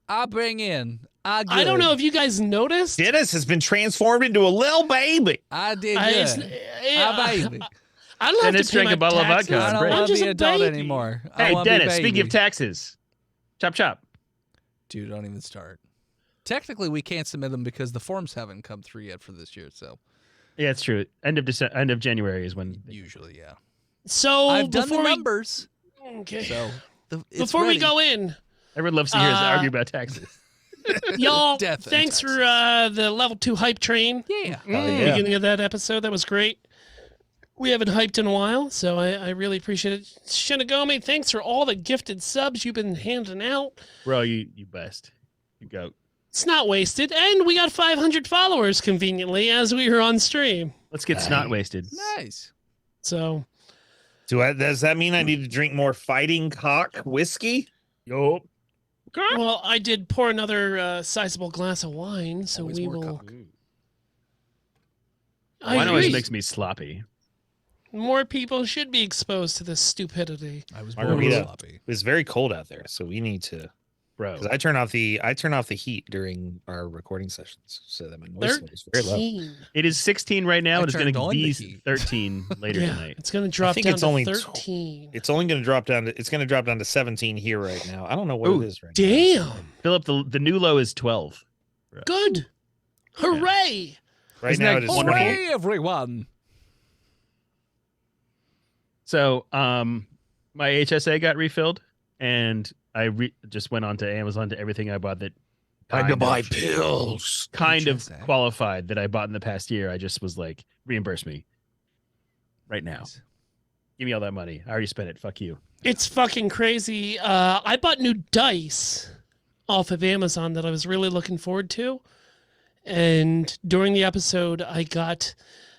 I bring in. I don't know if you guys noticed. Dennis has been transformed into a little baby. I did It's- good. yeah, I baby. I don't have Dennis to pay drank my a bottle of taxes. vodka. I don't Great. want I'm to just be a adult baby. anymore. I Hey, wanna be Dennis, speaking baby. of taxes, chop chop. Dude, don't even start. Technically, we can't submit them because the forms haven't come through yet for this year. So Yeah, it's true. End of January is when. usually, yeah. So I've done the before we numbers. okay. So it's Before we ready. go in, Everyone loves to hear us argue about taxes. y'all, Death and thanks for taxes. the level 2 hype train. Yeah. yeah. Beginning of that episode, that was great. We haven't hyped in a while, so I really appreciate it. Shinigami, thanks for all the gifted subs you've been handing out. Bro, you best. You go. It's not wasted, and we got 500 followers conveniently as we were on stream. Let's get snot wasted. Nice. So Does that mean I need to drink more fighting cock whiskey? Yo. well, I did pour another sizable glass of wine, so Always we more will. cock. I Wine always agree. makes me sloppy. More people should be exposed to this stupidity. I was Margarita. born sloppy. It's very cold out there, so we need to. Bro. Because I turn off the heat during our recording sessions, so that my noise level is very low. 13. It is 16 right now, I and it's going turned to on be the heat. 13 later Yeah, tonight. it's going to drop think down it's to only 13. It's only going to drop down to. It's going to drop down to 17 here right now. I don't know what Ooh, it is right Damn. Philip, the new low is 12. Good. Hooray. now. Right Isn't now that it is wonderful? 28. Hooray, everyone. So, my HSA got refilled, and I just went on to Amazon to everything I bought that Time to buy of- pills. kind of HSA. qualified that I bought in the past year. I just was like, reimburse me right now. Give me all that money. I already spent it. Fuck you. It's fucking crazy. I bought new dice off of Amazon that I was really looking forward to. And during the episode, I got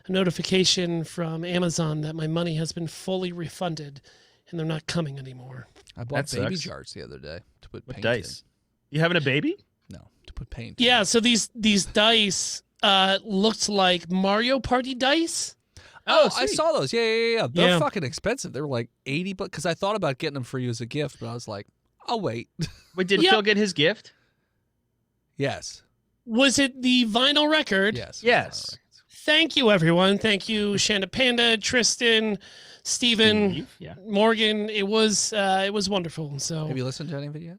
a notification from Amazon that my money has been fully refunded and they're not coming anymore. I bought That baby sucks. jars the other day to put What paint dice? You having a baby? in. No, to put paint. Yeah, so these dice looked like Mario Party dice. Oh, I sweet. saw those. Yeah. They're Yeah. fucking expensive. They were like $80, because I thought about getting them for you as a gift, but I was like, I'll wait. Wait, did Yep. Phil get his gift? Yes. Was it the vinyl record? Yes. Yes. Thank you, everyone. Thank you, Shanda Panda, Tristan, Steven, Yeah. Morgan. It was wonderful. So Have you listened to any of it yet?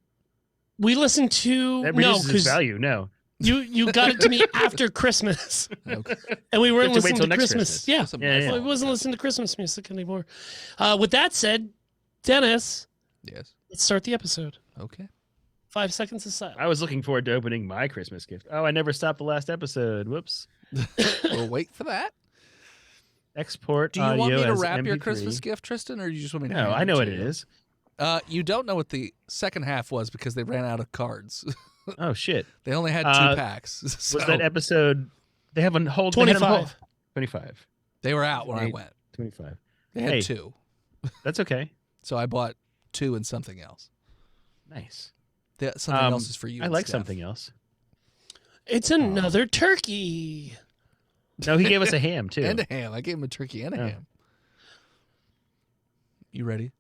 we listened to That no, reduces his because value. No. you got it to me after Christmas, Okay. and we weren't You have to wait listening till to next Christmas. Christmas. Yeah, Wasn't Yeah, my yeah. I fault. wasn't listening to Christmas music anymore. With that said, Dennis, Yes. let's start the episode. Okay. 5 seconds of silence. I was looking forward to opening my Christmas gift. Oh, I never stopped the last episode. Whoops. We'll wait for that. Export Do you want audio me to as wrap your MP3. Christmas gift, Tristan, or you just want me to? No, hand I know to what it you? is. You don't know what the second half was because they ran out of cards. Oh, shit. They only had 2 packs. So Was that episode? They have a whole 25. 25. they were out when I Eight. went. 25. They had Hey. 2. That's okay. So I bought 2 and something else. Nice. Something else is for you. I and like Steph. something else. It's another turkey. No, he gave us a ham too. And a ham. I gave him a turkey and a Oh. ham. You ready?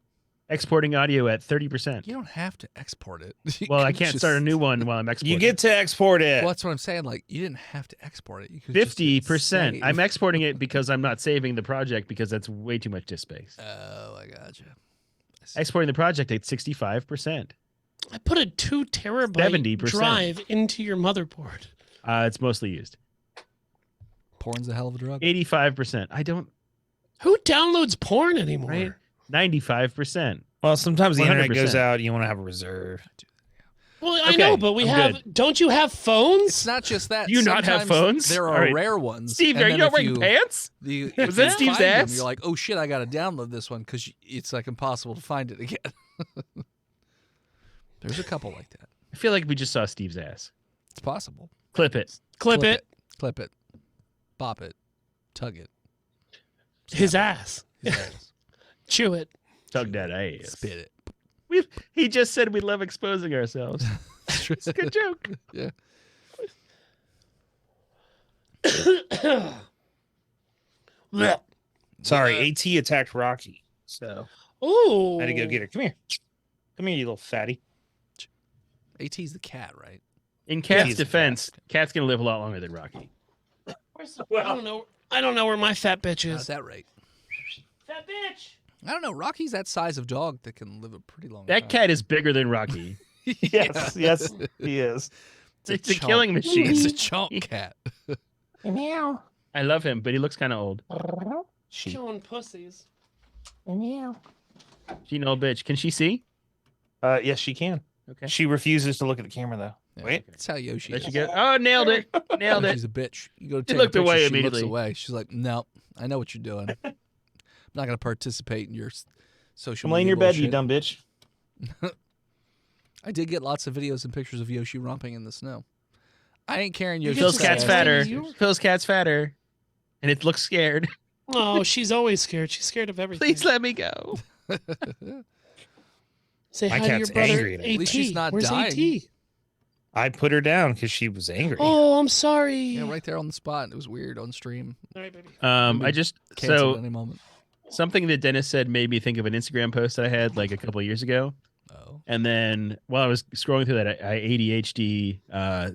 Exporting audio at 30%. You don't have to export it. You Well, I can can't just- start a new one while I'm exporting. You get to export it. Well, that's what I'm saying. Like, you didn't have to export it. You could just hit 50%. save. I'm exporting it because I'm not saving the project because that's way too much disk space. Oh, I gotcha. I see. Exporting the project at 65%. I put a 2 terabyte 70%. drive into your motherboard. It's mostly used. Porn's a hell of a drug. 85%. I don't. Who downloads porn anymore? Right. 95%. Well, sometimes the internet 100%. goes out. You want to have a reserve. Well, I Okay, know, but we I'm have. good. Don't you have phones? It's not just that. Do you not have Sometimes phones? There are All right. rare ones. Steve, and are then you not if wearing pants? If Was that you Steve's find them, ass? You're like, oh shit, I got to download this one because it's like impossible to find it again. There's a couple like that. I feel like we just saw Steve's ass. It's possible. Clip it. Clip it. Clip it. Bop it. Tug it. His ass. His ass. Chew it. Tug that ass. Spit it. He just said we love exposing ourselves. It's a good joke. Yeah. Blech. Sorry, AT attacked Rocky, so Ooh. I had to go get her. Come here, you little fatty. AT's the cat, right? In Cat's He's- defense, Cat's gonna live a lot longer than Rocky. I don't know. I don't know where my fat bitch How's is. that rate? Fat bitch. I don't know. Rocky's that size of dog that can live a pretty long That time. cat is bigger than Rocky. Yes, yes, he is. It's a chunk. killing machine. It's a chunk cat. Meow. I love him, but he looks kind of old. Sheep. Killing pussies. Meow. She an old bitch. Can she see? Yes, she can. Okay. She refuses to look at the camera though. Yeah, Wait. That's how Yoshi There is. she go. Oh, nailed it. Nailed it. She's a bitch. You go to She take looked a picture, away she immediately. looks away. She's like, no, I know what you're doing. I'm not going to participate in your social Come lay in media your bed, you bullshit. dumb bitch. I did get lots of videos and pictures of Yoshi romping in the snow. I ain't carrying Yoshi. Phil's Just cat's say fatter. you- Phil's cat's fatter. And it looks scared. Oh, she's always scared. She's scared of everything. Please let me go. Say My hi to your cat's brother. angry at me. AT. At least she's not Where's dying. AT? I put her down because she was angry. Oh, I'm sorry. Yeah, right there on the spot. It was weird on stream. All right, baby. I just Canceled at any moment. something that Dennis said made me think of an Instagram post that I had like a couple of years ago. Oh. And then while I was scrolling through that, I ADHD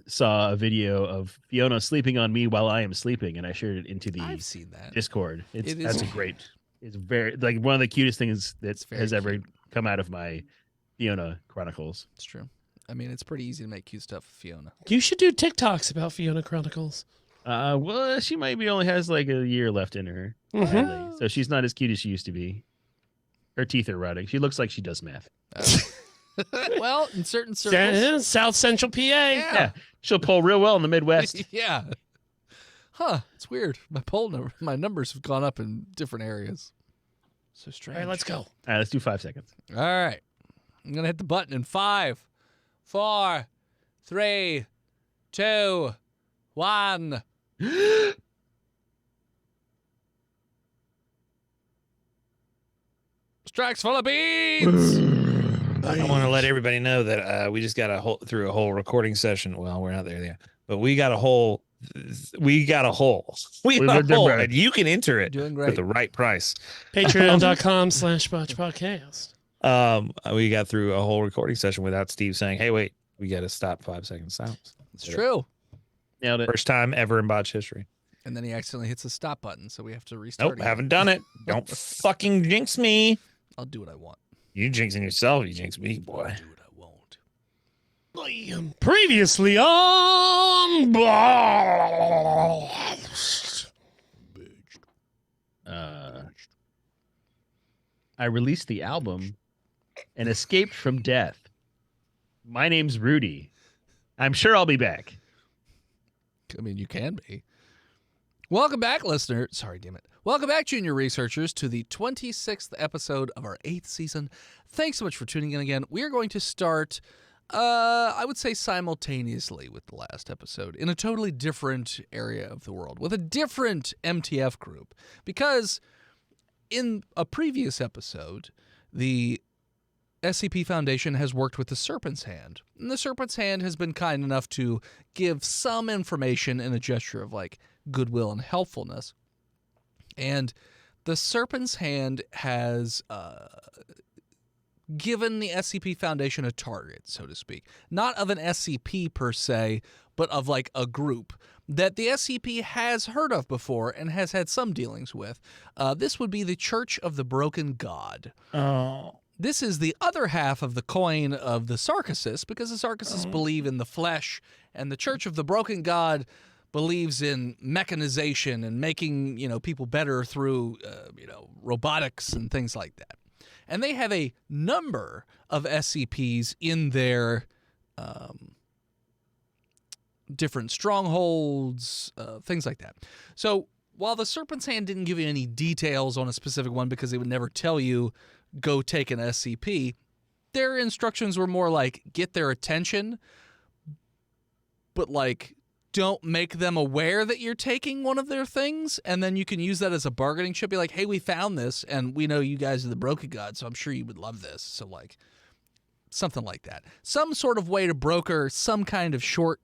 saw a video of Fiona sleeping on me while I am sleeping, and I shared it into the I've seen that. Discord. It is That's a great. It's very like one of the cutest things that It's very has ever cute. come out of my Fiona Chronicles. It's true. I mean, it's pretty easy to make cute stuff with Fiona. You should do TikToks about Fiona Chronicles. Well, she maybe only has like a year left in her, Mhm. sadly. So she's not as cute as she used to be. Her teeth are rotting. She looks like she does math. Well, in certain circles. South Central PA. Yeah, she'll pull real well in the Midwest. Yeah. Huh. It's weird. My numbers have gone up in different areas. So All strange. right, let's go. All right, let's do 5 seconds. All right. I'm going to hit the button in 5, 4, 3, 2, 1. Strikes full of beans. I want to let everybody know that we just got through a whole recording session. Well, we're not there yet, but we got a hole. We got a hole. We got a hole, and you can enter it Doing at great. the right price. Patreon.com/botchpodcast. We got through a whole recording session without Steve saying, "Hey, wait, we got to stop 5 seconds silence." It's true. Nailed it. First time ever in Botch history. And then he accidentally hits the stop button, so we have to restart. Nope, again. haven't done it. Don't fucking jinx me. I'll do what I want. You jinxing yourself. You jinx me, boy. I'll do what I won't. Previously on Botched. I released the album and escaped from death. My name's Rudy. I'm sure I'll be back. I mean, you can be. Welcome back, listener. Sorry, damn it. Welcome back, junior researchers, to the 26th episode of our 8th season. Thanks so much for tuning in again. We are going to start, I would say, simultaneously with the last episode in a totally different area of the world, with a different MTF group. Because in a previous episode, the SCP Foundation has worked with the Serpent's Hand. And the Serpent's Hand has been kind enough to give some information in a gesture of, like, goodwill and helpfulness. And the Serpent's Hand has given the SCP Foundation a target, so to speak. Not of an SCP per se, but of, like, a group that the SCP has heard of before and has had some dealings with. This would be the Church of the Broken God. Oh. This is the other half of the coin of the Sarkissists, because the Sarkissists believe in the flesh, and the Church of the Broken God believes in mechanization and making, people better through, robotics and things like that. And they have a number of SCPs in their different strongholds, things like that. So while the Serpent's Hand didn't give you any details on a specific one because they would never tell you, go take an SCP, their instructions were more like, get their attention, but, like, don't make them aware that you're taking one of their things, and then you can use that as a bargaining chip. Be like, hey, we found this, and we know you guys are the Broken God, so I'm sure you would love this. So, like, something like that. Some sort of way to broker some kind of short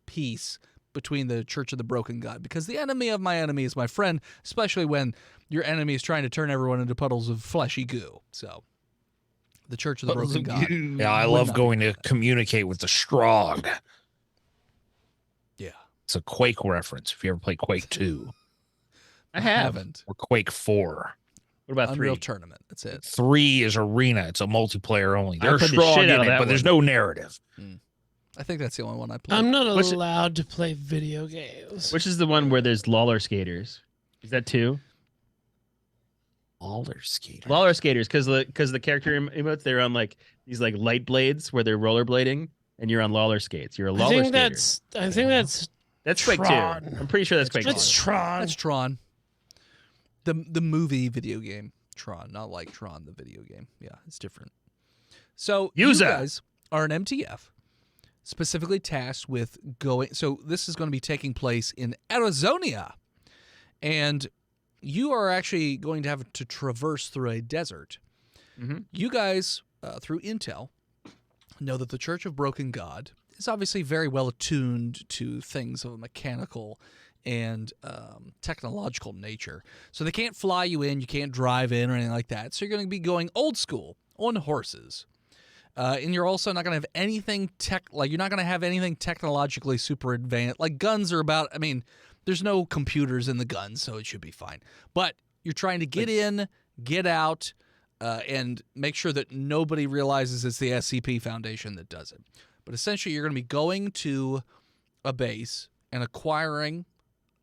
peace between the Church of the Broken God, because the enemy of my enemy is my friend, especially when your enemy is trying to turn everyone into puddles of fleshy goo. So The Church of the Broken God. Yeah, I would love not going be to that. communicate with the Strog. Yeah. It's a Quake reference. If you ever play Quake 2 I have. Haven't. or Quake 4. What about Unreal 3? Tournament. That's it. 3 is Arena. It's a multiplayer only. I There's played the Strog shit out in of it, that but there's one. no narrative. I think that's the only one I played. I'm not What's it- allowed to play video games. Which is the one where there's Lawler skaters? Is that 2? Roller skater. Lawler skaters, because the character emotes, they're on like these like light blades where they're rollerblading, and you're on Lawler skates. You're a I Lawler think skater. that's Quake 2. Tron. I'm pretty sure that's Quake 2. It's Tron. That's Tron. The movie video game Tron, not like Tron the video game. Yeah, it's different. So User. you guys are an MTF specifically tasked with going. So this is going to be taking place in Arizona, and you are actually going to have to traverse through a desert. Mhm. You guys, through intel, know that the Church of Broken God is obviously very well attuned to things of a mechanical and technological nature. So they can't fly you in, you can't drive in or anything like that. So you're going to be going old school on horses. And you're also not going to have anything you're not going to have anything technologically super advanced. Like guns are about, I mean, there's no computers in the guns, so it should be fine. But you're trying to get in, get out, and make sure that nobody realizes it's the SCP Foundation that does it. But essentially, you're going to be going to a base and acquiring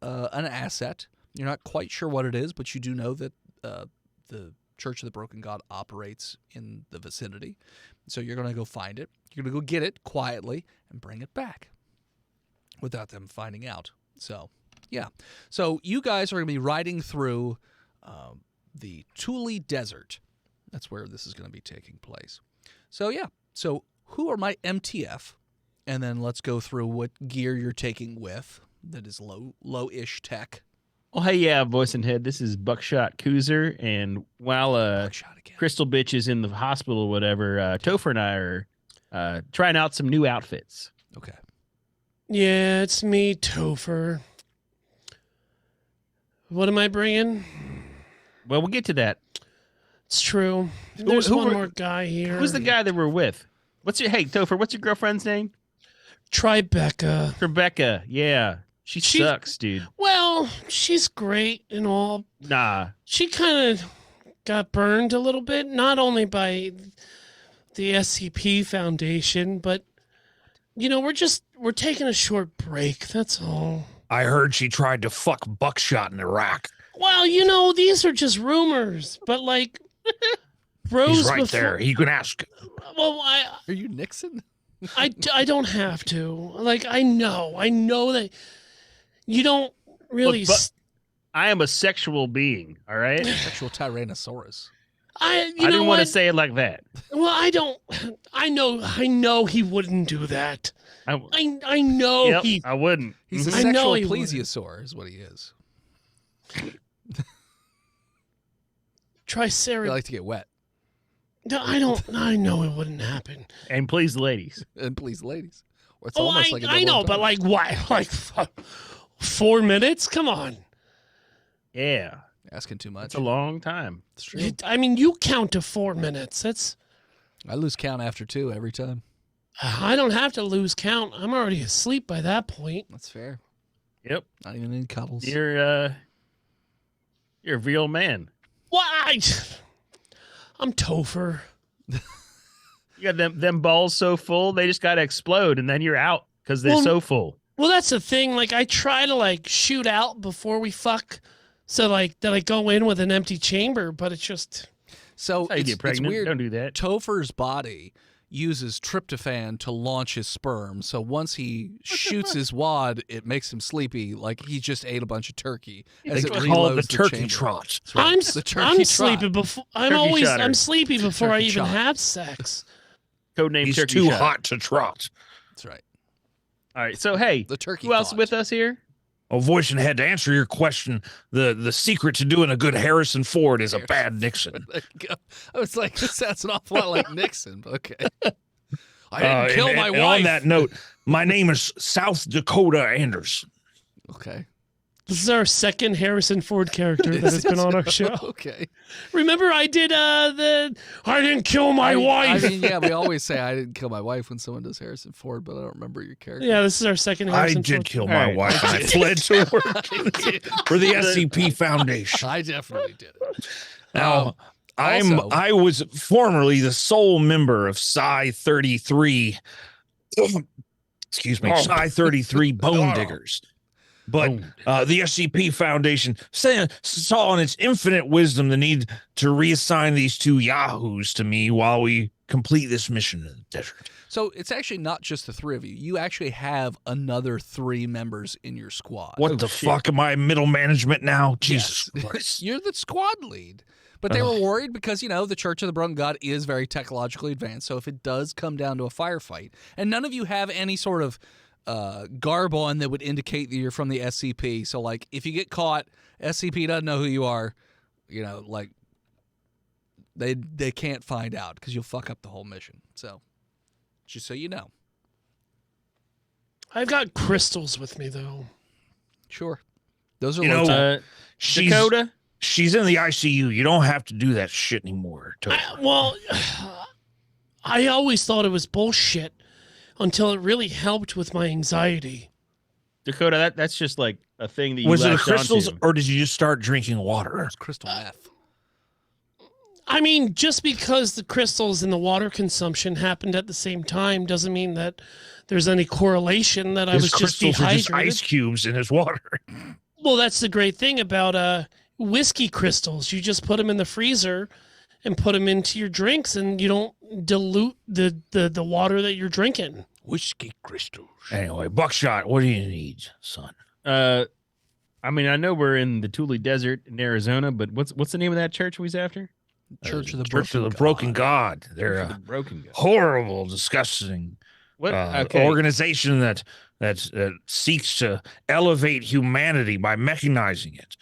an asset. You're not quite sure what it is, but you do know that the Church of the Broken God operates in the vicinity. So you're going to go find it. You're going to go get it quietly and bring it back without them finding out. So, yeah. So you guys are going to be riding through the Thule Desert. That's where this is going to be taking place. So, yeah. So who are my MTF? And then let's go through what gear you're taking with that is low-ish tech. Oh, hey, yeah, voice and head. This is Buckshot Coozer, and while Buckshot again. Crystal Bitch is in the hospital or whatever, Topher and I are trying out some new outfits. Okay. Yeah, it's me, Topher. What am I bringing? Well, we'll get to that. It's true. There's who one were- more guy here. Who's the guy that we're with? Hey, Topher, what's your girlfriend's name? Tribeca. Rebecca. Yeah. She sucks, dude. Well, she's great and all. Nah. She kind of got burned a little bit, not only by the SCP Foundation, but we're taking a short break. That's all. I heard she tried to fuck Buckshot in Iraq. Well, these are just rumors, but like Rose He's right before, there. You can ask. Well, Are you Nixon? I don't have to. Like I know that you don't really. Look, I am a sexual being, all right? Sexual Tyrannosaurus. I didn't want to say it like that. Well, I don't. I know he wouldn't do that. I know yep, he. I wouldn't. He's a I know sexual he would. plesiosaur is what he is. They Triceratops. like to get wet. No, I don't. I know it wouldn't happen. And please, ladies. And please, ladies. Or it's Oh, almost like a I double know, but entendre. like what? Like 4 minutes? Come on. Yeah. Asking too much. That's a long time. It's true. I mean, you count to 4 minutes. That's. I lose count after 2 every time. I don't have to lose count. I'm already asleep by that point. That's fair. Yep. Not even in cuddles. You're a real man. Why? I'm Topher. You got them balls so full, they just got to explode, and then you're out because they're Well, so full. Well, that's the thing. Like, I try to like shoot out before we fuck, so like that I go in with an empty chamber. But it's just So That's how you it's, get pregnant. it's weird. Don't do that. Topher's body uses tryptophan to launch his sperm. So once he shoots his wad, it makes him sleepy, like he just ate a bunch of turkey. As They it call it reloads the turkey chamber. trot. That's right. I'm The turkey I'm trot. sleepy before. Turkey shotter. I'm sleepy before I Turkey even shot. have sex. Codename He's Turkey too Shot. hot to trot. That's right. All right. So hey, The turkey. who else thought. with us here? Oh, voice and head, to answer your question, the secret to doing a good Harrison Ford is a bad Nixon. There you go. I was like, this sounds an awful lot like Nixon, but okay. I didn't kill my and wife. on that note, my name is South Dakota Anders. Okay. This is our second Harrison Ford character that has been on our show. Okay. Remember, I did I didn't kill my wife. I mean, yeah, we always say I didn't kill my wife when someone does Harrison Ford, but I don't remember your character. Yeah, this is our second Harrison I did Ford. kill All my right. wife and I fled to work for the SCP Foundation. I definitely did it. Now, also- I was formerly the sole member of Psi 33. Excuse me, Psi 33 Bone Diggers. But the SCP Foundation saw in its infinite wisdom the need to reassign these two yahoos to me while we complete this mission in the desert. So it's actually not just the three of you. You actually have another 3 members in your squad. What the fuck am I middle management now? Jesus Yes. Christ. You're the squad lead. But they were worried because, the Church of the Broken God is very technologically advanced. So if it does come down to a firefight, and none of you have any sort of garb on that would indicate that you're from the SCP. So, like, if you get caught, SCP doesn't know who you are, they can't find out because you'll fuck up the whole mission. So, just so you know. I've got crystals with me, though. Sure. Those are You know, low tech. Dakota? She's in the ICU. You don't have to do that shit anymore. I always thought it was bullshit until it really helped with my anxiety. Dakota, that's just like a thing that you Was it the latched crystals onto. or did you just start drinking water? It's crystal meth. I mean, just because the crystals and the water consumption happened at the same time doesn't mean that there's any correlation that I His was just crystals are just dehydrated. ice cubes in his water. Well, that's the great thing about whiskey crystals. You just put them in the freezer and put them into your drinks, and you don't dilute the water that you're drinking. Whiskey crystals. Anyway, Buckshot, what do you need, son? I mean, I know we're in the Thule Desert in Arizona, but what's the name of that church we was after? Church of the Broken God. They're Church of a the Broken God. horrible, disgusting What? Okay. organization that seeks to elevate humanity by mechanizing it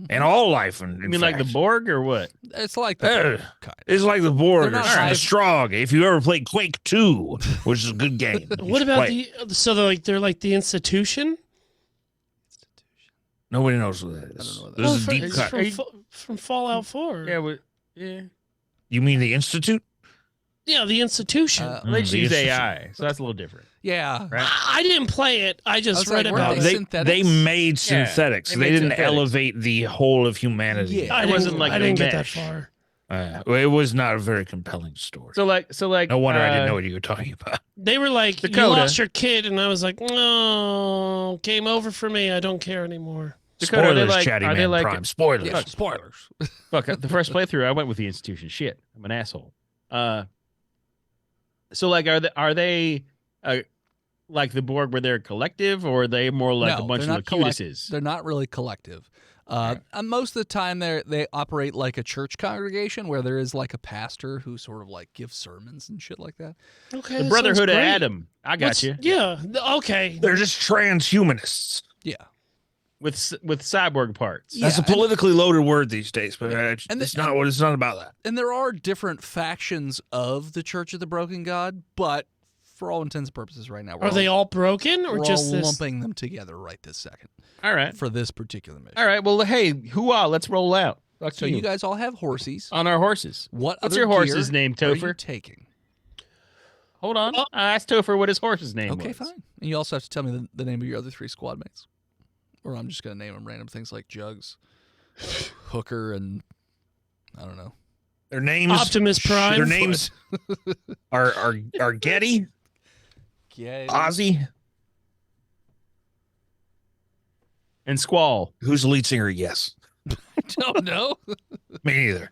and all life. In You mean like the fact. Borg or what? It's like the kind. It's like the Borg They're or not high- Strog. If you ever played Quake 2, which is a good game. you What should about play. they're like the institution? Nobody knows what that is. I don't know what that This is a Well, deep it's cut. from Fallout 4. Yeah. You mean the Institute? Yeah, the institution. They the use institution. AI, so that's a little different. Yeah. Right? I didn't play it. I just was read like, weren't about they it. synthetics? They made Yeah, synthetics. they They, made didn't synthetics. elevate the whole of humanity. Yeah. I It wasn't like I a didn't get that mesh. far. It was not a very compelling story. So like. No wonder I didn't know what you were talking about. They were like, "You Dakota. lost your kid," and I was like, "No, game over for me. I don't care anymore." Dakota, are they Spoilers, like- Chatty are they Man like- Prime. Spoilers. Yeah, spoilers. Fuck, the first playthrough I went with the institution. Shit, I'm an asshole. So like, are they like the Borg where they're collective, or are they more like No, a bunch they're of not collect- Lacutuses? They're not really collective. And most of the time, they operate like a church congregation where there is like a pastor who sort of like gives sermons and shit like that. Okay, The that Brotherhood sounds of great. Adam. I got you. Yeah. Okay. They're just transhumanists. Yeah. With cyborg parts. Yeah, That's a politically loaded word these days, but it's and the- not what it's not about that. And there are different factions of the Church of the Broken God, but for all intents and purposes, right now, Are they all broken or we're just all this? lumping them together right this second All right. for this particular mission. All right. Well, hey, hooah, let's roll out. Fuck So you. you guys all have horses. On our horses. What What's other your horse's gear name, are you Topher? taking? Hold on. I asked Topher what his horse's name was. Okay, fine. And you also have to tell me the name of your other 3 squad mates. Or I'm just going to name them random things like Jugs, Hooker, and I don't know. Their names, Optimus Prime. Their names are Getty, Yeah. Ozzy. And Squall. Who's the lead singer? Yes, I don't know. me neither.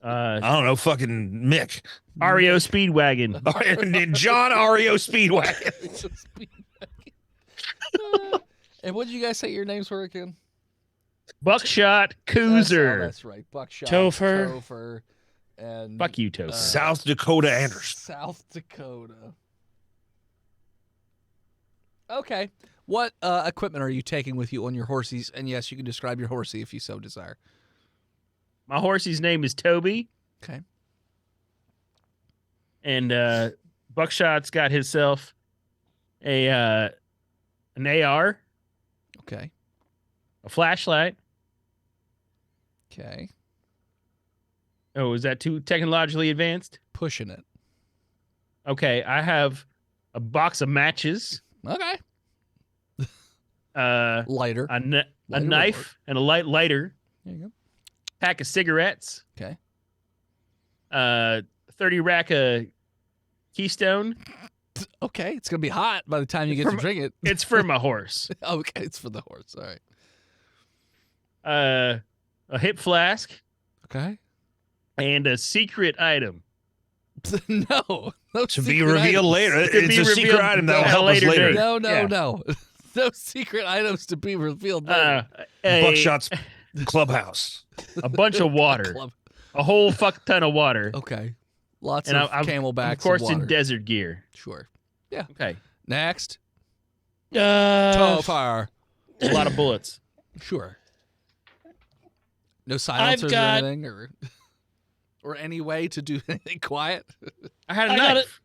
Uh, I don't know. Fucking Mick. REO Speedwagon. And John REO Speedwagon. And what did you guys say your names were again? Buckshot That's Coozer. right. Buckshot. Topher. Topher, and Fuck you, Topher. South Dakota Anderson. South Dakota. Okay. What equipment are you taking with you on your horses? And yes, you can describe your horsey if you so desire. My horsey's name is Toby. Okay. And Buckshot's got himself an AR. Okay. a flashlight. Okay. Oh, is that too technologically advanced? Pushing it. Okay, I have a box of matches, Okay. a Lighter. Lighter would work. knife, and a lighter. There you go. Pack of cigarettes. Okay. 30 rack of Keystone. Okay. It's going to be hot by the time you get to drink it. It's for my horse. Okay. It's for the horse. All right. A hip flask Okay. and a secret item. No. No To be secret revealed items. later. To It's be a secret revealed item that will at a help us later later. date. No, no, Yeah. no. No secret items to be revealed. later. Buckshot's clubhouse. A bunch of water. Club. A whole fuck ton of water. Okay. Lots And of I'm- camelbacks. Of course, and water. in desert gear. Sure. Okay. Next. Uh, Fire. A lot of bullets. Sure. No silencers or got- anything, or any way to do anything quiet. I had a I got knife.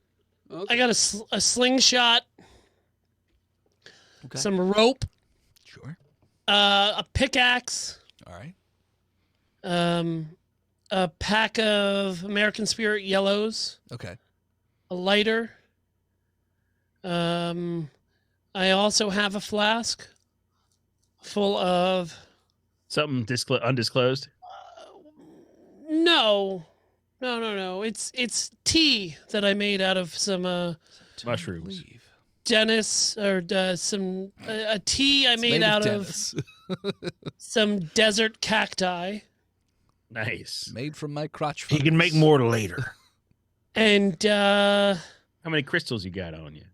I got a slingshot, Okay. some rope, Sure. a pickaxe, All right. a pack of American Spirit Yellows, Okay. a lighter. I also have a flask full of Something undisclosed. no. It's tea that I made out of some Mushrooms. Leave. Dennis or some a tea I It's made out of Dennis. some desert cacti Nice. Made from my crotch. He can make fungus. more later. and How many crystals you got on you?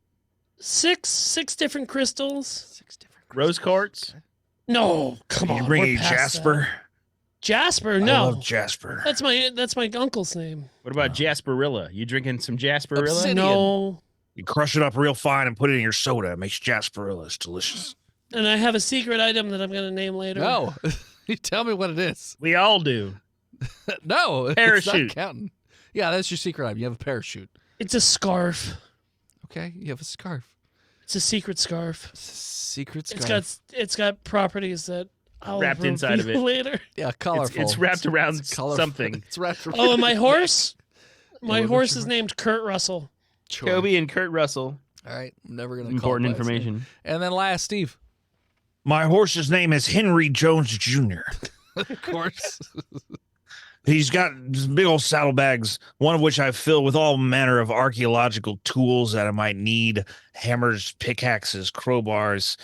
six different crystals. 6 different Rose quartz? Okay. No, come Can on. you bring we're a past that. Jasper? Jasper, I no. love Jasper. That's my uncle's name. What about Jasperilla? You drinking some Jasperilla? Obsidian. No. You crush it up real fine and put it in your soda. It makes Jasperillas delicious. And I have a secret item that I'm going to name later. No. You tell me what it is. We all do. No. It's Parachute. not counting. Yeah, that's your secret item. You have a parachute. It's a scarf. Okay. You have a scarf. It's a secret scarf. Secret scarf. It's got properties that I'll Wrapped inside of reveal it. later. Yeah, colorful. It's wrapped around It's colorful. something. It's wrapped around. Oh, and my horse? My what's horse your is horse? named Kurt Russell. Sure. Kobe and Kurt Russell. All right. I'm never going to Important information. And then last, Steve. My horse's name is Henry Jones Jr. Of course. He's got these big old saddlebags, one of which I fill with all manner of archaeological tools that I might need: hammers, pickaxes, crowbars,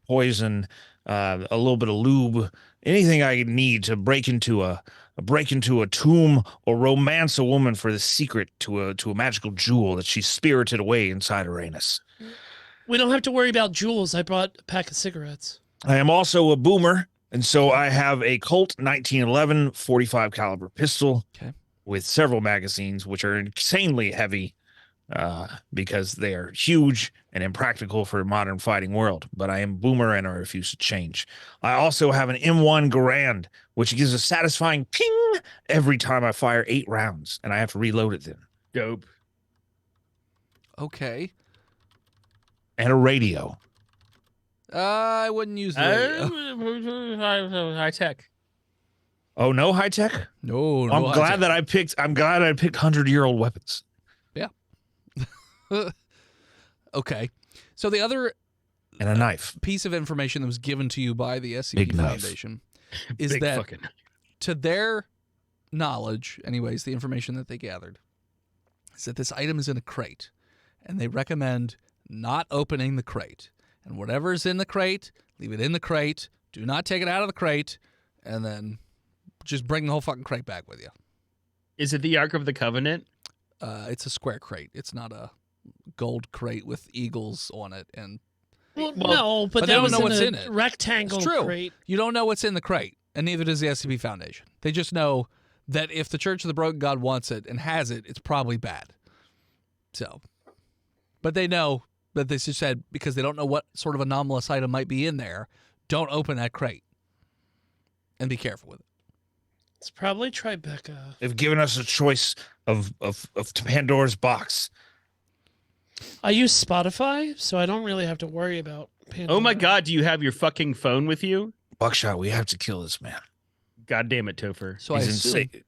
poison, a little bit of lube, anything I need to break into a tomb or romance a woman for the secret to a magical jewel that she spirited away inside Uranus. We don't have to worry about jewels. I brought a pack of cigarettes. I am also a boomer, and so I have a Colt 1911 45 caliber pistol Okay. with several magazines, which are insanely heavy because they are huge and impractical for a modern fighting world. But I am boomer and I refuse to change. I also have an M1 Garand, which gives a satisfying ping every time I fire 8 rounds, and I have to reload it then. Dope. Okay. And a radio. I wouldn't use the radio. High tech. Oh, no high tech? No, no. I'm high glad tech. that I picked 100-year-old weapons. Okay. So the other And a knife. piece of information that was given to you by the SCP Big knife. Foundation is Big that, fucking. to their knowledge, anyways, the information that they gathered, is that this item is in a crate, and they recommend not opening the crate. And whatever's in the crate, leave it in the crate. Do not take it out of the crate, and then just bring the whole fucking crate back with you. Is it the Ark of the Covenant? It's a square crate. It's not a gold crate with eagles on it. And Well, Well, no, but but they that don't was know in what's a in it. rectangle It's true. crate. you don't know what's in the crate, and neither does the SCP Foundation. They just know that if the Church of the Broken God wants it and has it, it's probably bad. So, but they know that they just said, because they don't know what sort of anomalous item might be in there, don't open that crate. And be careful with it. It's probably Tribeca. They've given us a choice of Pandora's box. I use Spotify, so I don't really have to worry about Pandora. Oh my God! Do you have your fucking phone with you? Buckshot, we have to kill this man. God damn it, Topher. So I He's assume insane.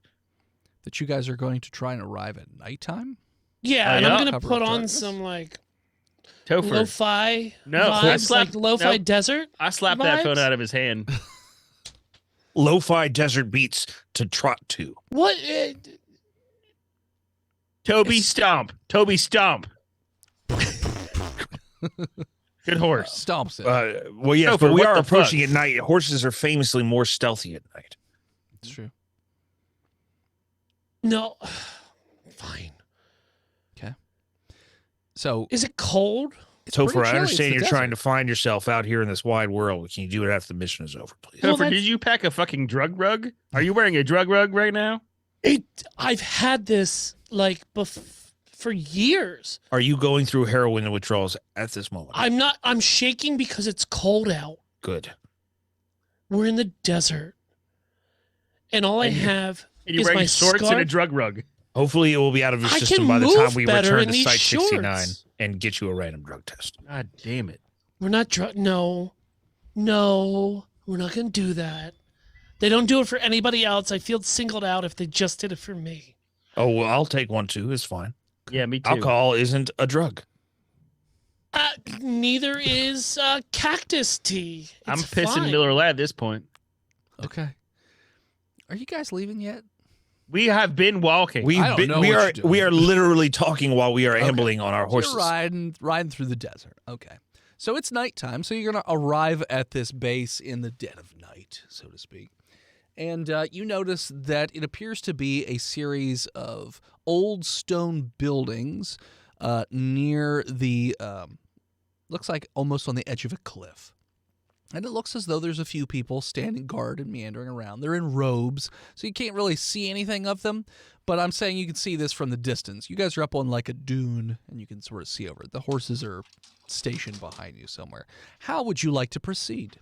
that you guys are going to try and arrive at nighttime? Yeah, Oh, and yeah? I'm gonna Cover put of on darkness? some like Topher. lo-fi No, I vibes, slapped- like lo-fi no. desert. I slapped that phone vibes? out of his hand. Lo-fi desert beats to trot to. What? Toby It's- Stomp. Toby Stomp. Good horse. Stomps it. Well, yes, Topher, but we what are the approaching fuck? at night. Horses are famously more stealthy at night. It's true. No. Fine. So Is it cold? it's pretty Topher, I chilly. understand It's you're the trying to desert. find yourself out here in this wide world. Can you do it after the mission is over, please? Well, Topher, that's- did you pack a fucking drug rug? Are you wearing a drug rug right now? I've had this like for years. Are you going through heroin withdrawals at this moment? I'm not. I'm shaking because it's cold out. Good. We're in the desert, and all I And you- have And you're is wearing my shorts and a scarf. drug rug. Hopefully, it will be out of your I system can by the move time we better return in to these Site 69 shorts. and get you a random drug test. God damn it. We're not No, we're not gonna do that. They don't do it for anybody else. I feel singled out if they just did it for me. Oh, well, I'll take one too. It's fine. Yeah, me too. Alcohol isn't a drug. Neither is cactus tea. I'm It's pissing fine. Miller Lad at this point. Okay. Are you guys leaving yet? We have been walking. We I don't know we what are you're doing. we are literally talking while we are Okay. ambling on our So horses. you're riding through the desert. Okay. So it's nighttime, so you're going to arrive at this base in the dead of night, so to speak. And you notice that it appears to be a series of old stone buildings near the, looks like almost on the edge of a cliff. And it looks as though there's a few people standing guard and meandering around. They're in robes, so you can't really see anything of them. But I'm saying you can see this from the distance. You guys are up on like a dune, and you can sort of see over it. The horses are stationed behind you somewhere. How would you like to proceed?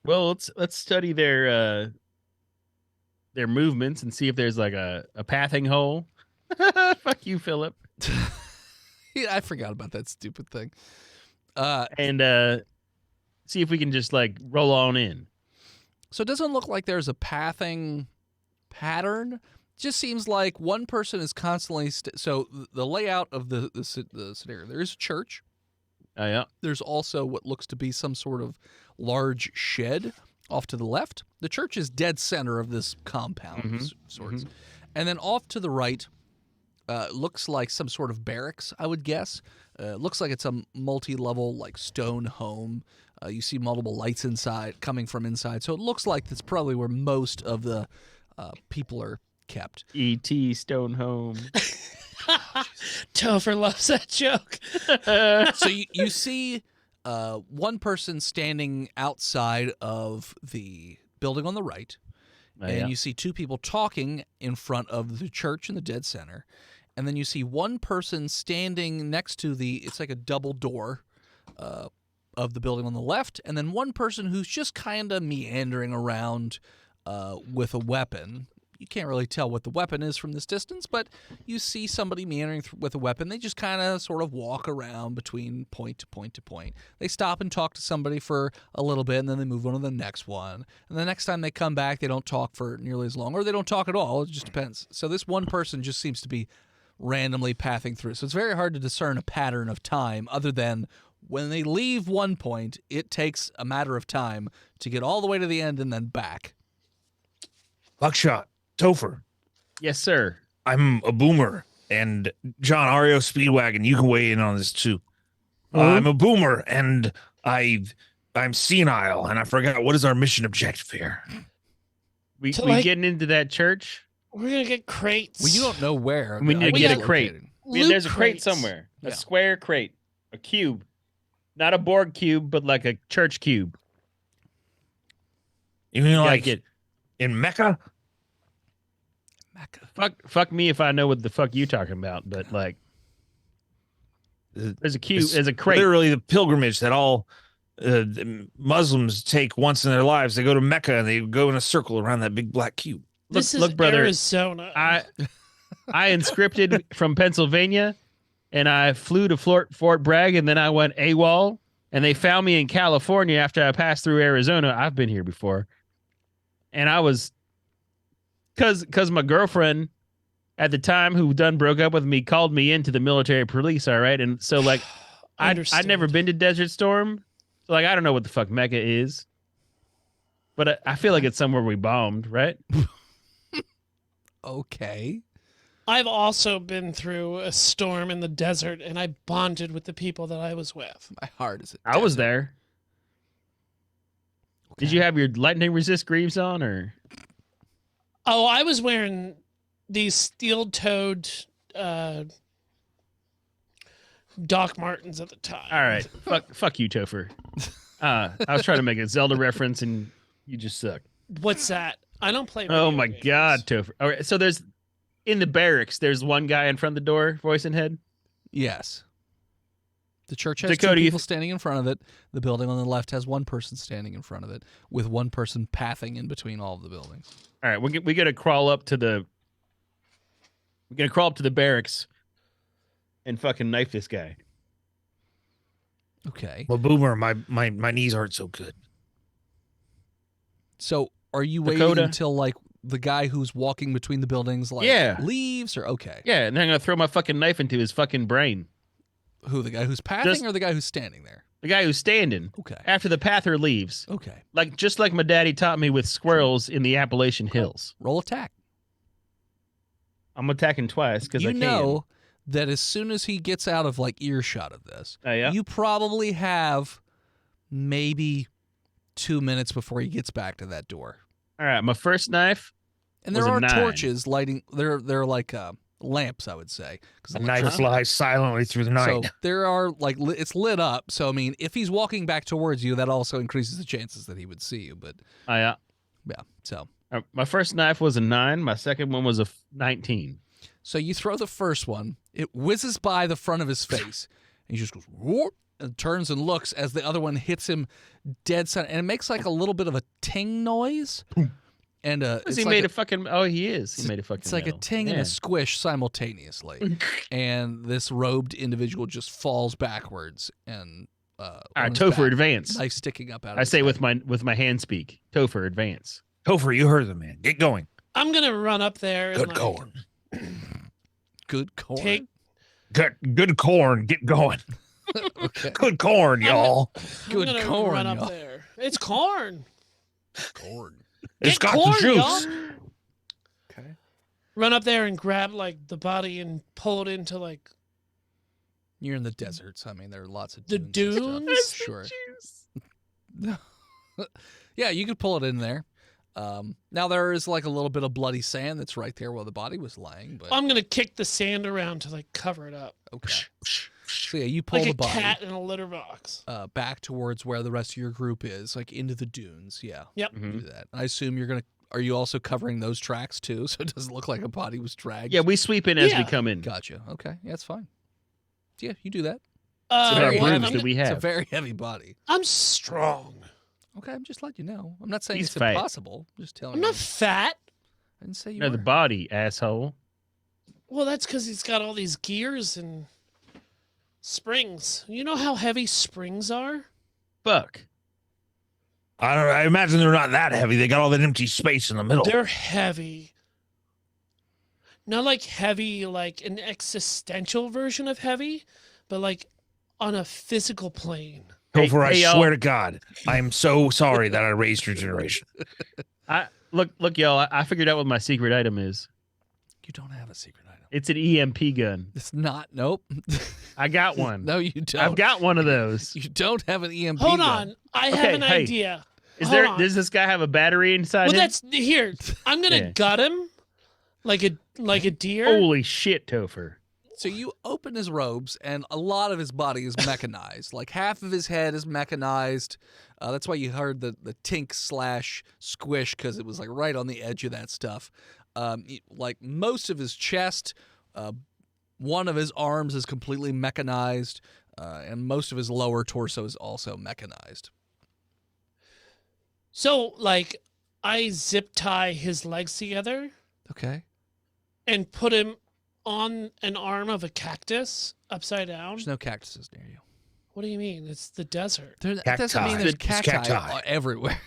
Well, let's study their movements and see if there's like a pathing hole. Fuck you, Philip. Yeah, I forgot about that stupid thing. And see if we can just like roll on in. So it doesn't look like there's a pathing pattern. It just seems like one person is constantly... So the layout of the scenario, there is a church. Oh yeah. There's also what looks to be some sort of large shed off to the left. The church is dead center of this compound, Mhm. sorts. Mhm. And then off to the right looks like some sort of barracks, I would guess. Looks like it's a multi-level, like, stone home. You see multiple lights inside, coming from inside. So it looks like that's probably where most of the people are kept. E.T. Stone Home. Topher loves that joke. So you see one person standing outside of the building on the right, Oh, and yeah. you see two people talking in front of the church in the dead center, and then you see one person standing next to it's like a double door of the building on the left, and then one person who's just kind of meandering around with a weapon. You can't really tell what the weapon is from this distance, but you see somebody meandering with a weapon. They just kind of sort of walk around between point to point to point. They stop and talk to somebody for a little bit, and then they move on to the next one. And the next time they come back, they don't talk for nearly as long, or they don't talk at all. It just depends. So this one person just seems to be randomly pathing through. So it's very hard to discern a pattern of time other than when they leave one point, it takes a matter of time to get all the way to the end and then back. Buckshot, Topher, Yes, sir. I'm a boomer, and John Ario Speedwagon, you can weigh in on this too. Oh. I'm a boomer, and I'm senile, and I forgot what is our mission objective here. We So, like- getting into that church? We're gonna get crates. Well, you don't know where. We need to I get guess a crate. located. Loot There's a crate crates. somewhere. A Yeah. square crate. A cube. Not a Borg cube, but like a church cube. You mean Gotta like get in Mecca? Mecca. fuck me if I know what the fuck you talking about, but like there's a cube, It's there's a crate. Literally the pilgrimage that all Muslims take once in their lives. They go to Mecca and they go in a circle around that big black cube. This is look, brother, Arizona. I inscripted from Pennsylvania and I flew to Fort Bragg and then I went AWOL and they found me in California after I passed through Arizona. I've been here before. And I was, because my girlfriend at the time who done broke up with me called me into the military police, all right? And so, like, I'd never been to Desert Storm. So, like, I don't know what the fuck Mecca is. But I feel like it's somewhere we bombed, right? Okay. I've also been through a storm in the desert, and I bonded with the people that I was with. My heart is. I was there. Okay. Did you have your lightning resist greaves on, or? Oh, I was wearing these steel-toed Doc Martens at the time. All right, fuck you, Topher. I was trying to make a Zelda reference, and you just suck. What's that? I don't play. Oh video my games. God, Topher. All right, so there's in the barracks. There's one guy in front of the door, voice and head. Yes. The church has Dakota, two you people standing in front of it. The building on the left has one person standing in front of it, with one person pathing in between all of the buildings. All right, we got to crawl up to the. We're gonna crawl up to the barracks, and fucking knife this guy. Okay. Well, Boomer, my knees aren't so good. So are you Dakota. waiting until like the guy who's walking between the buildings like Yeah. leaves or okay? Yeah, and then I'm gonna throw my fucking knife into his fucking brain. Who, the guy who's pathing Just- or the guy who's standing there? The guy who's standing Okay. after the pather leaves, Okay. like just like my daddy taught me with squirrels in the Appalachian Hills. Roll attack. I'm attacking twice because I You can. know that as soon as he gets out of like earshot of this, Oh, yeah? you probably have maybe 2 minutes before he gets back to that door. All right, my first knife. And there Was a are 9. torches lighting. They're like lamps, I would say. 'Cause The electricity- knife flies silently through the night. So there are like it's lit up. So I mean, if he's walking back towards you, that also increases the chances that he would see you. But Oh, yeah. yeah, so My first knife was a 9. My second one was a 19. so you throw the first one, it whizzes by the front of his face, and he just goes whoop, and turns and looks as the other one hits him dead center, and it makes like a little bit of a ting noise. And it's He like made a fucking. Oh, he is. He made a fucking. It's like a metal. ting and Yeah. a squish simultaneously, and this robed individual just falls backwards and All right, Topher, advance. knife sticking up out. Of I his say head. with my hand speak. Topher, advance. Topher, you heard the man. Get going. I'm gonna run up there and Good like, corn. Good corn. take Good corn. Get going. Okay. Good corn, y'all. Good I'm gonna corn, run y'all. up there. It's corn. Corn. It's Get got corn, the juice. y'all. Okay. Run up there and grab like the body and pull it into like You're in the deserts. I mean, there are lots of the dunes. and dunes. stuff. Sure. Yeah, you could pull it in there. Now there is like a little bit of bloody sand that's right there where the body was lying, but I'm gonna kick the sand around to like cover it up, okay. So yeah, you pull like the a body cat in a litter box. back towards where the rest of your group is, like into the dunes. Yeah. Yep. Mhm. Do that. I assume you're gonna. Are you also covering those tracks too, so it doesn't look like a body was dragged? Yeah, we sweep in as we Yeah. come in. Gotcha. Okay, yeah, that's fine. Yeah, you do that. Uh, very well, heavy. I'm, that we It's a have. very heavy body. I'm strong. Okay, I'm just letting you know. I'm not saying He's it's fat. impossible. I'm just telling I'm you. not fat. I didn't say you No, were. the body, asshole. Well, that's because he's got all these gears and springs. You know how heavy springs are? Fuck. I imagine they're not that heavy. They got all that empty space in the middle. They're heavy. Not like heavy, like an existential version of heavy, but like on a physical plane. Topher, I hey, y'all. swear to God, I am so sorry that I raised your generation. Look, y'all. I figured out what my secret item is. You don't have a secret item. It's an EMP gun. It's not. Nope. I got one. No, you don't. I've got one of those. You don't have an EMP. Hold gun. on. I Okay, have an hey. idea. Is Hold there? on. Does this guy have a battery inside Well, him? that's here. I'm gonna Yeah. gut him like a deer. Holy shit, Topher. So you open his robes, and a lot of his body is mechanized. Like half of his head is mechanized. That's why you heard the tink / squish, because it was like right on the edge of that stuff. Like most of his chest, one of his arms is completely mechanized, and most of his lower torso is also mechanized. So like I zip tie his legs together Okay. and put him on an arm of a cactus upside down. There's no cactuses near you. What do you mean? It's the desert. That doesn't mean there's It's cacti everywhere.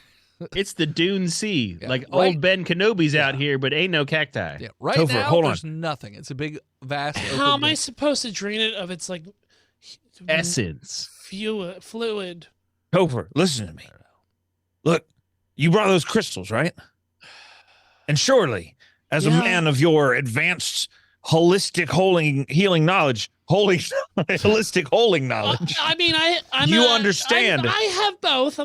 It's the Dune Sea. Yeah, Like right- old Ben Kenobi's out Yeah. here, but ain't no cacti. Yeah, right Topher, now hold on. there's nothing. It's a big, vast. How am I open- supposed to drain it of its like Essence. fluid? Topher, listen to me. Look, you brought those crystals, right? And surely, as a Yeah. man of your advanced holistic healing knowledge, holistic holding knowledge, I mean, You understand. I have both.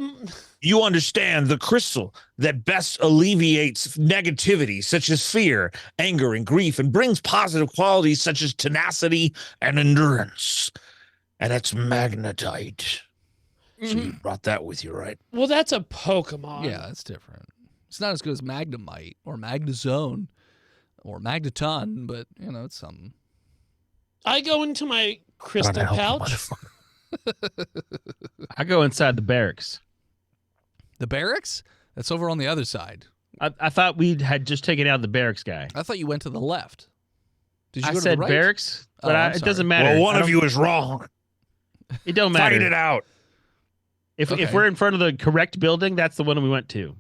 you understand the crystal that best alleviates negativity such as fear, anger, and grief, and brings positive qualities such as tenacity and endurance. And it's magnetite. So you brought that with you, right? Well, that's a Pokemon. Yeah, that's different. It's not as good as Magnemite or Magnezone or Magneton, but it's something. I go into my crystal Trying to help you, pouch. motherfucker. I go inside the barracks. The barracks? That's over on the other side. I thought we had just taken out the barracks guy. I thought you went to the left. Did you I go to said the right? barracks, but I'm it sorry. doesn't matter. Well, one I of don't- you is wrong. It don't Fight matter. it out. If Okay. we're in front of the correct building, that's the one we went to.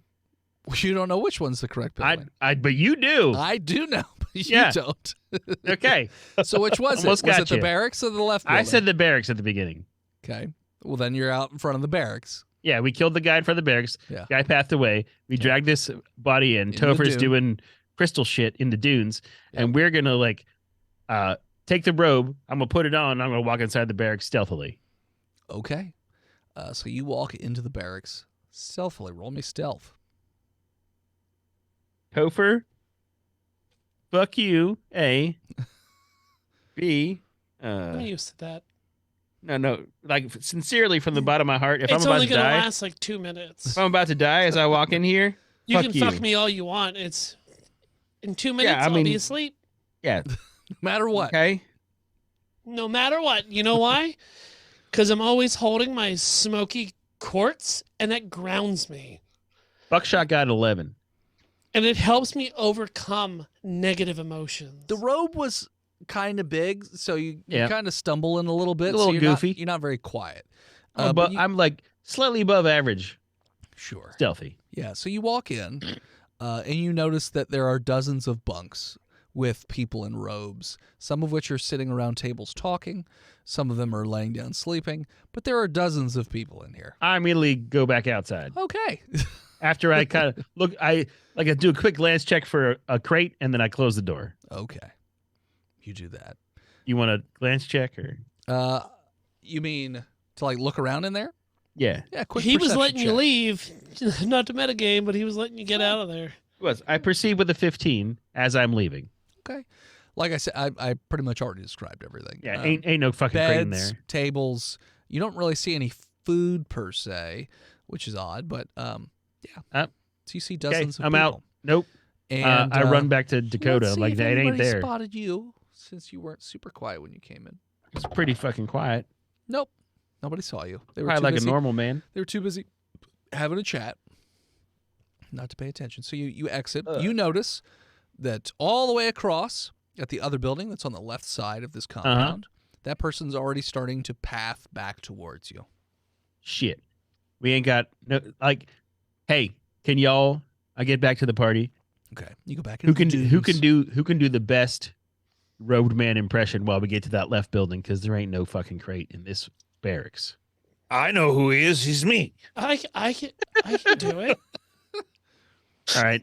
You don't know which one's the correct building. But you do. I do know, but you Yeah. don't. Okay. So which was it? Almost Was got it the you. barracks or the left building? I said the barracks at the beginning. Okay. Well, then you're out in front of the barracks. Yeah, we killed the guy in front of the barracks. Yeah. Guy passed away. We dragged this body in. Into the Topher's dune. doing crystal shit in the dunes, and we're gonna take the robe. I'm gonna put it on. I'm gonna walk inside the barracks stealthily. Okay. So you walk into the barracks stealthily. Roll me stealth. Topher, fuck you. A. B. I'm used to that. No. Like sincerely from the bottom of my heart. If It's I'm about only to gonna die, last like 2 minutes. if I'm about to die as I walk in here, You fuck can you. fuck me all you want. It's in 2 minutes. I I'll mean- be asleep. yeah. No matter what. Okay. No matter what. You know why? Because I'm always holding my smoky quartz, and that grounds me, Buckshot got 11. and it helps me overcome negative emotions. The robe was kind of big, so you Yeah. kind of stumble in a little bit. A little so goofy. You're not very quiet. But but you- I'm like slightly above average Sure. stealthy. Yeah. So you walk in, and you notice that there are dozens of bunks with people in robes, some of which are sitting around tables talking. Some of them are laying down sleeping, but there are dozens of people in here. I immediately go back outside. Okay. After I kind of look, I do a quick glance check for a crate, and then I close the door. Okay. You do that. You want a glance check or? You mean to look around in there? Yeah, Yeah, quick. He was perception letting you check. leave, not to metagame, but he was letting you get out of there. it was. I proceed with a 15 as I'm leaving. Okay. Like I said, I pretty much already described everything. Yeah, ain't no fucking crate in beds, there. tables. You don't really see any food per se, which is odd, but yeah. So you see dozens of I'm people. out. Nope. And I run back to Dakota. let's see Like if that ain't anybody there. Spotted you since you weren't super quiet when you came in. It's pretty fucking quiet. Nope. Nobody saw you. They were Probably too like busy. a normal man. They were too busy having a chat, not to pay attention. So you exit. Ugh. You notice that all the way across at the other building that's on the left side of this compound, that person's already starting to path back towards you. Shit. We ain't got no like. Hey, can y'all? I get back to the party. Okay, you go back. Who can do the best robed man impression while we get to that left building? Because there ain't no fucking crate in this barracks. I know who he is. He's me. I can do it. All right.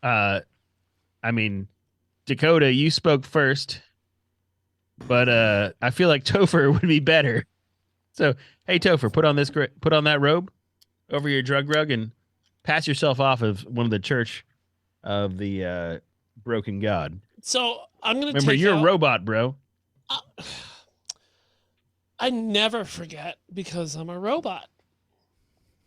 I mean, Dakota, you spoke first, but I feel like Topher would be better. So, hey, Topher, put on that robe over your drug rug and pass yourself off of one of the Church of the Broken God. So I'm gonna Remember, take you're out, a robot, bro. I never forget because I'm a robot.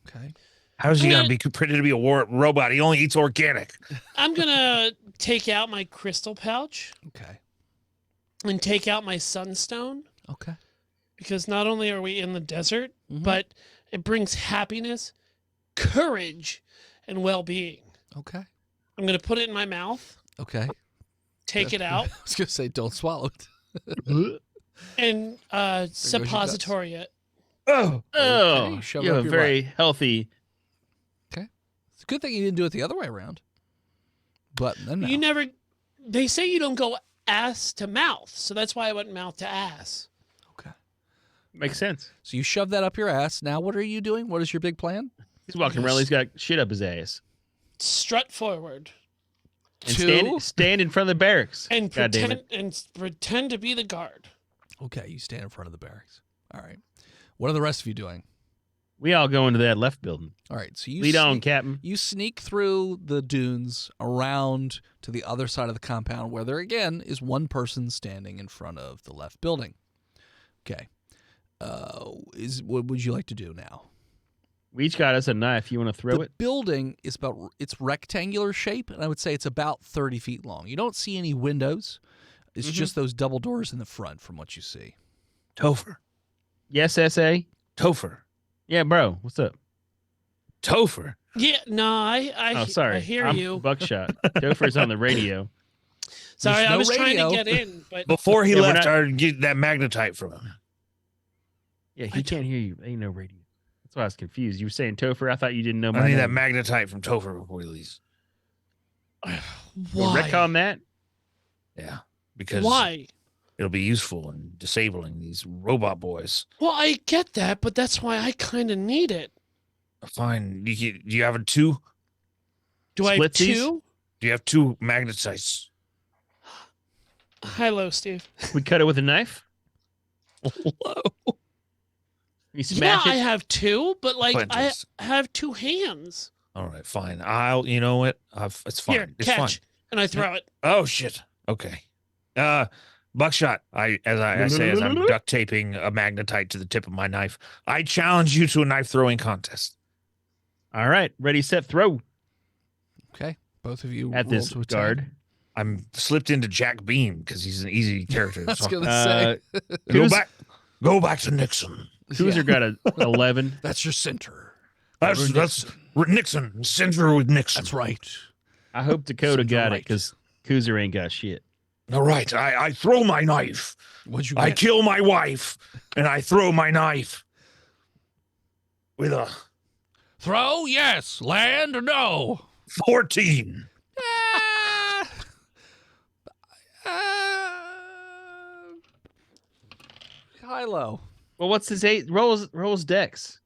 Okay. How's he Yeah. gonna be pretending to be a robot? He only eats organic. I'm gonna take out my crystal pouch Okay. and take out my sunstone Okay. because not only are we in the desert, Mhm. but it brings happiness, courage, and well-being. Okay. I'm gonna put it in my mouth, Okay. take it out. I was gonna say, don't swallow it. And suppository. Oh, Oh, you shove you it have up a your very healthy. It's a good thing you didn't do it the other way around. But then no. You never. They say you don't go ass to mouth, so that's why I went mouth to ass. Okay. Makes sense. So you shove that up your ass. Now what are you doing? What is your big plan? He's walking around. He's got shit up his ass. Strut forward And stand in front of the barracks. and God damn it. pretend to be the guard. Okay, you stand in front of the barracks. All right. What are the rest of you doing? We all go into that left building. All right, so you Lead on, Captain. You sneak through the dunes around to the other side of the compound where there again is one person standing in front of the left building. Okay. What would you like to do now? We each got us a knife. You want to throw The it? building is it's rectangular shape, and I would say it's about 30 feet long. You don't see any windows. It's just those double doors in the front from what you see. Topher. Yes, SA? Topher. Yeah, bro. What's up? Topher. Yeah, no, I Sorry. I hear I'm you. Buckshot. Topher's on the radio. Sorry, There's I no was trying radio. to get in, but Before he Yeah, we're left, not- I get that magnetite from him. Yeah, he can't hear you. Ain't no radio. That's why I was confused. You were saying Topher. I thought you didn't know my I need name. that magnetite from Topher before he leaves. Well, why? retcon that? Yeah, because Why? it'll be useful in disabling these robot boys. Well, I get that, but that's why I kind of need it. Fine. Do you have a two? Do I have Splitsies? two? Do you have two magnetites? Hello, Steve. We cut it with a knife? Hello. You smash Yeah, it? I have two, but like Splinters. I have two hands. All right, fine. You know what? It's fine. Here, it's catch, fine. and I throw it. Oh shit. Okay. Buckshot. As I say as I'm duct taping a magnetite to the tip of my knife, I challenge you to a knife throwing contest. All right. Ready, set, throw Okay. Both of you at roll this to attack. guard. I'm slipped into Jack Beam because he's an easy character. I was So- going to say. Go back to Nixon. Cruiser got a 11. That's your center. That's Nixon. Nixon. Center with Nixon. That's right. I hope Dakota Sounds got right. it because Cruiser ain't got shit. All right. I throw my knife. What'd you I get? kill my wife, and I throw my knife with a Throw? Yes. Land? Or no? 14. Ah. High low. Well, what's his eight? Rolls dex.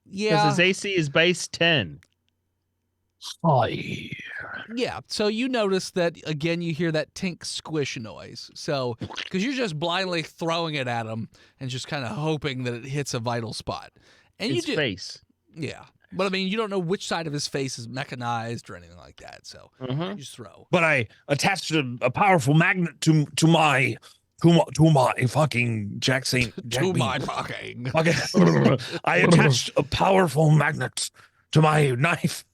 Because Yeah. his AC is base 10. Hi. Yeah. So you notice that again. You hear that tink squish noise. So because you're just blindly throwing it at him and just kind of hoping that it hits a vital spot, and His you do. face. Yeah. But I mean, you don't know which side of his face is mechanized or anything like that. So Uh-huh. you just throw. But I attached a powerful magnet to my fucking Jack Saint. Jack To Beam. my fucking. Okay. I attached a powerful magnet to my knife,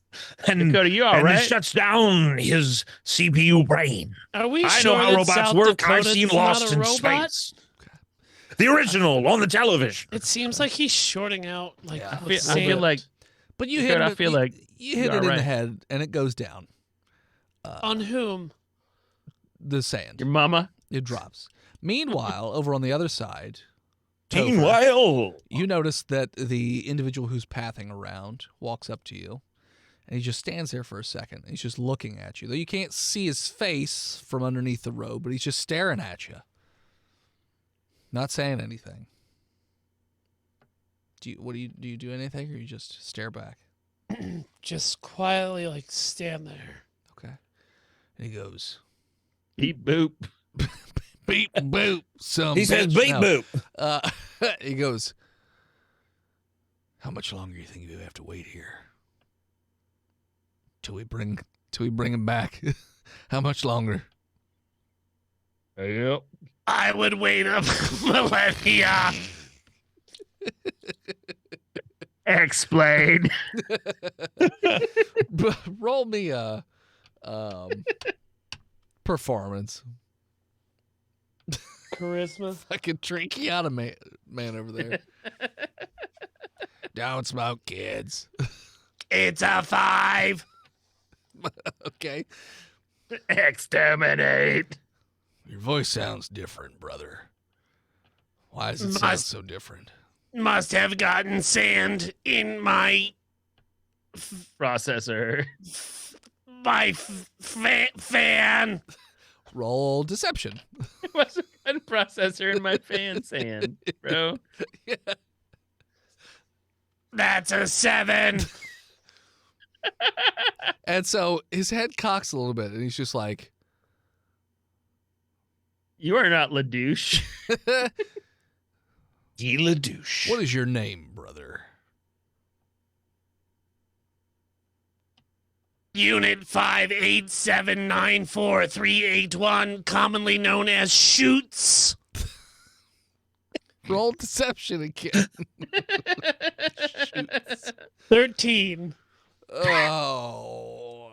and Dakota, you all and right? it shuts down his CPU brain. Are we I sure know how that robots South work. I've Dakota's seen not Lost a in robot? Space. The original on the television. It seems like he's shorting out. Like Yeah. with I feel sand. like But you Dakota, hit I it. feel like you hit you're it in the alright. head and it goes down. On whom? The sand. your mama. It drops. Meanwhile, over on the other side, Topher, Meanwhile, you notice that the individual who's pathing around walks up to you, and he just stands there for a second. He's just looking at you. Though you can't see his face from underneath the robe, but he's just staring at you. Not saying anything. Do you do anything, or you just stare back? Just quietly like stand there. Okay. And he goes, Beep boop. beep boop. he says beep boop. He goes, how much longer do you think you have to wait here? Till we bring him back. How much longer? Yep. I would wait a millennia. Explain. Roll me a performance. Charisma. Fucking tricky out of man over there. Don't smoke, kids. It's a 5. Okay. Exterminate. Your voice sounds different, brother. Why does it sound so different? Must have gotten sand in my Processor. fan. Roll deception. It was a gun processor in my fan sand, bro. Yeah. That's a 7. And so his head cocks a little bit, and he's just like, You are not LaDouche. Gila douche. "What is your name, brother?" Unit 587943881, commonly known as Shoots. Roll deception again. 13. Oh.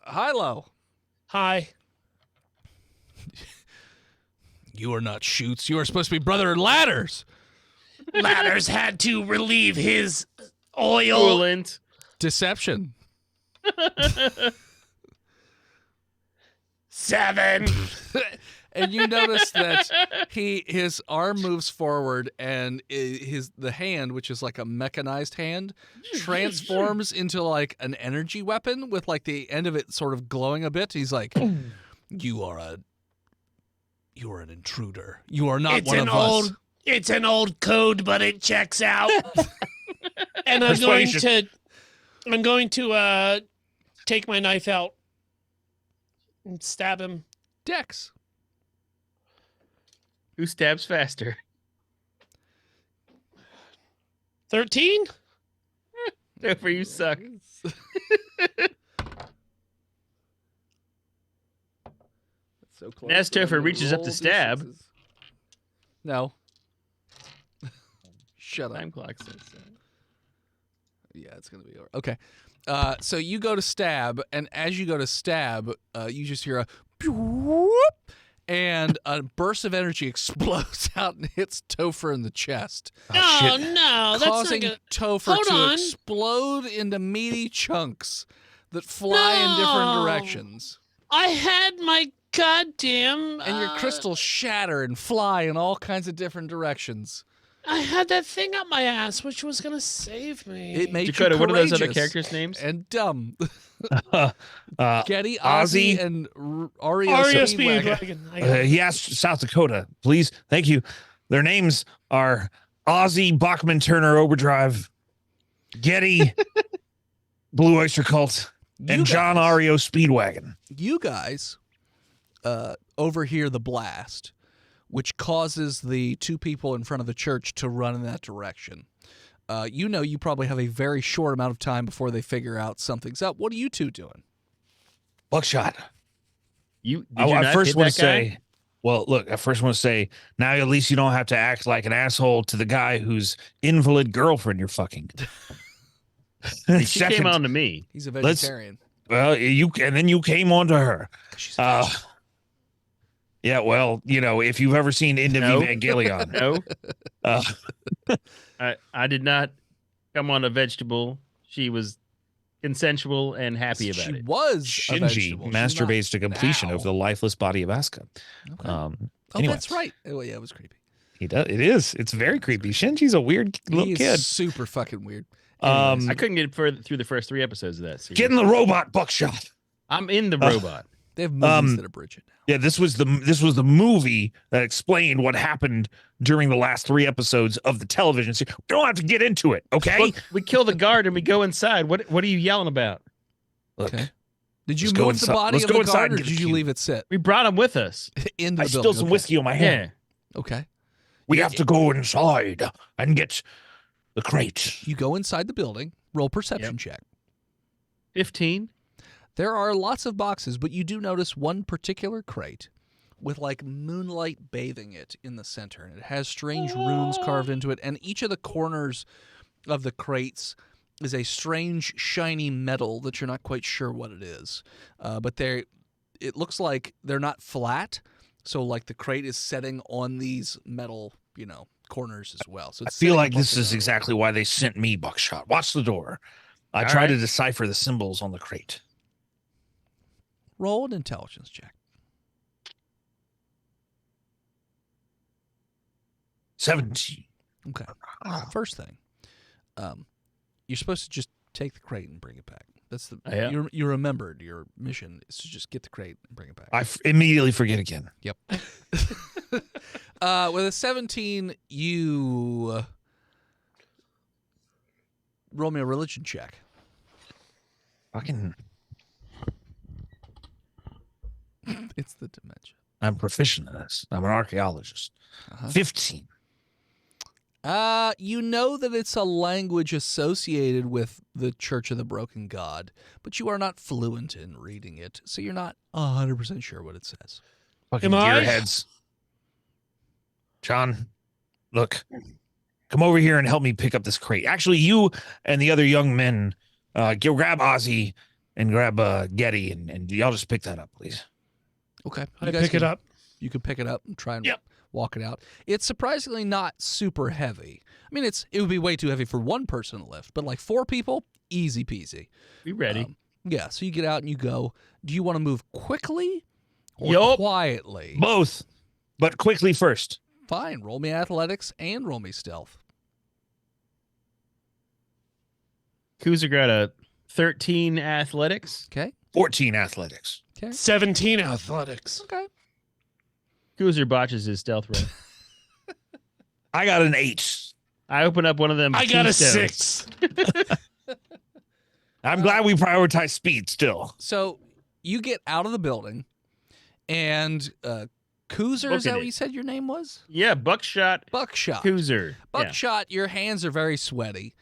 Hilo. Hi. You are not Shoots. You are supposed to be Brother Ladders. Ladders had to relieve his oil. Coolant. Deception. 7. And you notice that his arm moves forward, and the hand, which is like a mechanized hand, transforms into like an energy weapon with like the end of it sort of glowing a bit. He's like, You are an intruder. You are not one of us. It's an old code, but it checks out. And I'm going to take my knife out and stab him. Dex. Who stabs faster? 13? Topher, you suck. So close. As Topher reaches up Roll to stab. d6s. No. Shut up. Time clock says so. Yeah, it's going to be over. Okay. So you go to stab, and as you go to stab, you just hear a whoop, and a burst of energy explodes out and hits Topher in the chest, No, that's causing not good. Topher Hold to on. explode into meaty chunks that fly in different No. directions. I had my goddamn... And your crystals shatter and fly in all kinds of different directions. I had that thing up my ass, which was going to save me. It made Dakota, you what are those other courageous characters' names? and dumb. Ozzy. Getty, Ozzy, and Ario Speedwagon. Speedwagon. He asked South Dakota, please. Thank you. Their names are Ozzy Bachman Turner Overdrive, Getty, Blue Oyster Cult, and John Ario Speedwagon. You guys overhear the blast, which causes the two people in front of the church to run in that direction. You probably have a very short amount of time before they figure out something's up. What are you two doing? Buckshot. I first want to say, well, look, I first want to say, now at least you don't have to act like an asshole to the guy whose invalid girlfriend you're fucking. She came on to me. He's a vegetarian. Well, and then you came on to her. She's a vegetarian. Yeah, well, if you've ever seen End of No. Evangelion. No, uh, I did not come on a vegetable. She was consensual and happy about she it. was a Shinji vegetable. She's masturbates to not completion now. of the lifeless body of Asuka. Okay. Oh, Oh, that's right. Oh, yeah, it was creepy. He does. It is. It's very creepy. Shinji's a weird little He's kid. super fucking weird. I couldn't get further through the first 3 episodes of that series. Get in the robot, Buckshot. I'm in the robot. They have movies that abridge it now. Yeah, this was the movie that explained what happened during the last 3 episodes of the television series. We don't have to get into it, okay? Look, we kill the guard and we go inside. What are you yelling about? Look, Okay. Did you Let's go move the inside- body let's of go the inside guard, and or get did the you cube. leave it sit We brought him with us. into I the spilled building? some Okay. whiskey on my hand. Yeah. Okay. We have to go inside and get the crate. You go inside the building. Roll perception check. 15. There are lots of boxes, but you do notice one particular crate with like moonlight bathing it in the center. And it has strange runes carved into it. And each of the corners of the crates is a strange, shiny metal that you're not quite sure what it is. But it looks like they're not flat. So like the crate is setting on these metal, corners as well. So I it's feel sitting like above this the is metal. exactly why they sent me, Buckshot. Watch the door. I All try right. to decipher the symbols on the crate. Roll an intelligence check. 17. Okay. First thing, you're supposed to just take the crate and bring it back. That's the Yeah. you remembered your mission is to just get the crate and bring it back. I immediately forget again. Yep. With a 17, you roll me a religion check. Fucking, It's the dementia. I'm proficient in this. I'm an archaeologist. 15. You know that it's a language associated with the Church of the Broken God, but you are not fluent in reading it, so you're not 100% sure what it says. Fucking Am I? gearheads. John, look, come over here and help me pick up this crate. Actually, you and the other young men, grab Ozzy and grab Getty, and y'all just pick that up, please. Okay. I pick it up. You can pick it up and try and Yep. walk it out. It's surprisingly not super heavy. I mean, it would be way too heavy for one person to lift, but like 4 people, easy peasy. Be ready. Yeah, so you get out and you go. Do you want to move quickly or Yup. quietly? Both, but quickly first. Fine. Roll me athletics and roll me stealth. Kuzer got a 13 athletics. Okay. 14 athletics. Okay. 17 athletics. Okay. Kuzer botches his stealth roll. I got an 8. I open up one of them. I got a keystones. 6. I'm glad we prioritize speed still. So you get out of the building, and Kuzer, is Booking that what it. you said your name was? Yeah, buckshot Buckshot. Kuzer. Yeah. Buckshot, your hands are very sweaty.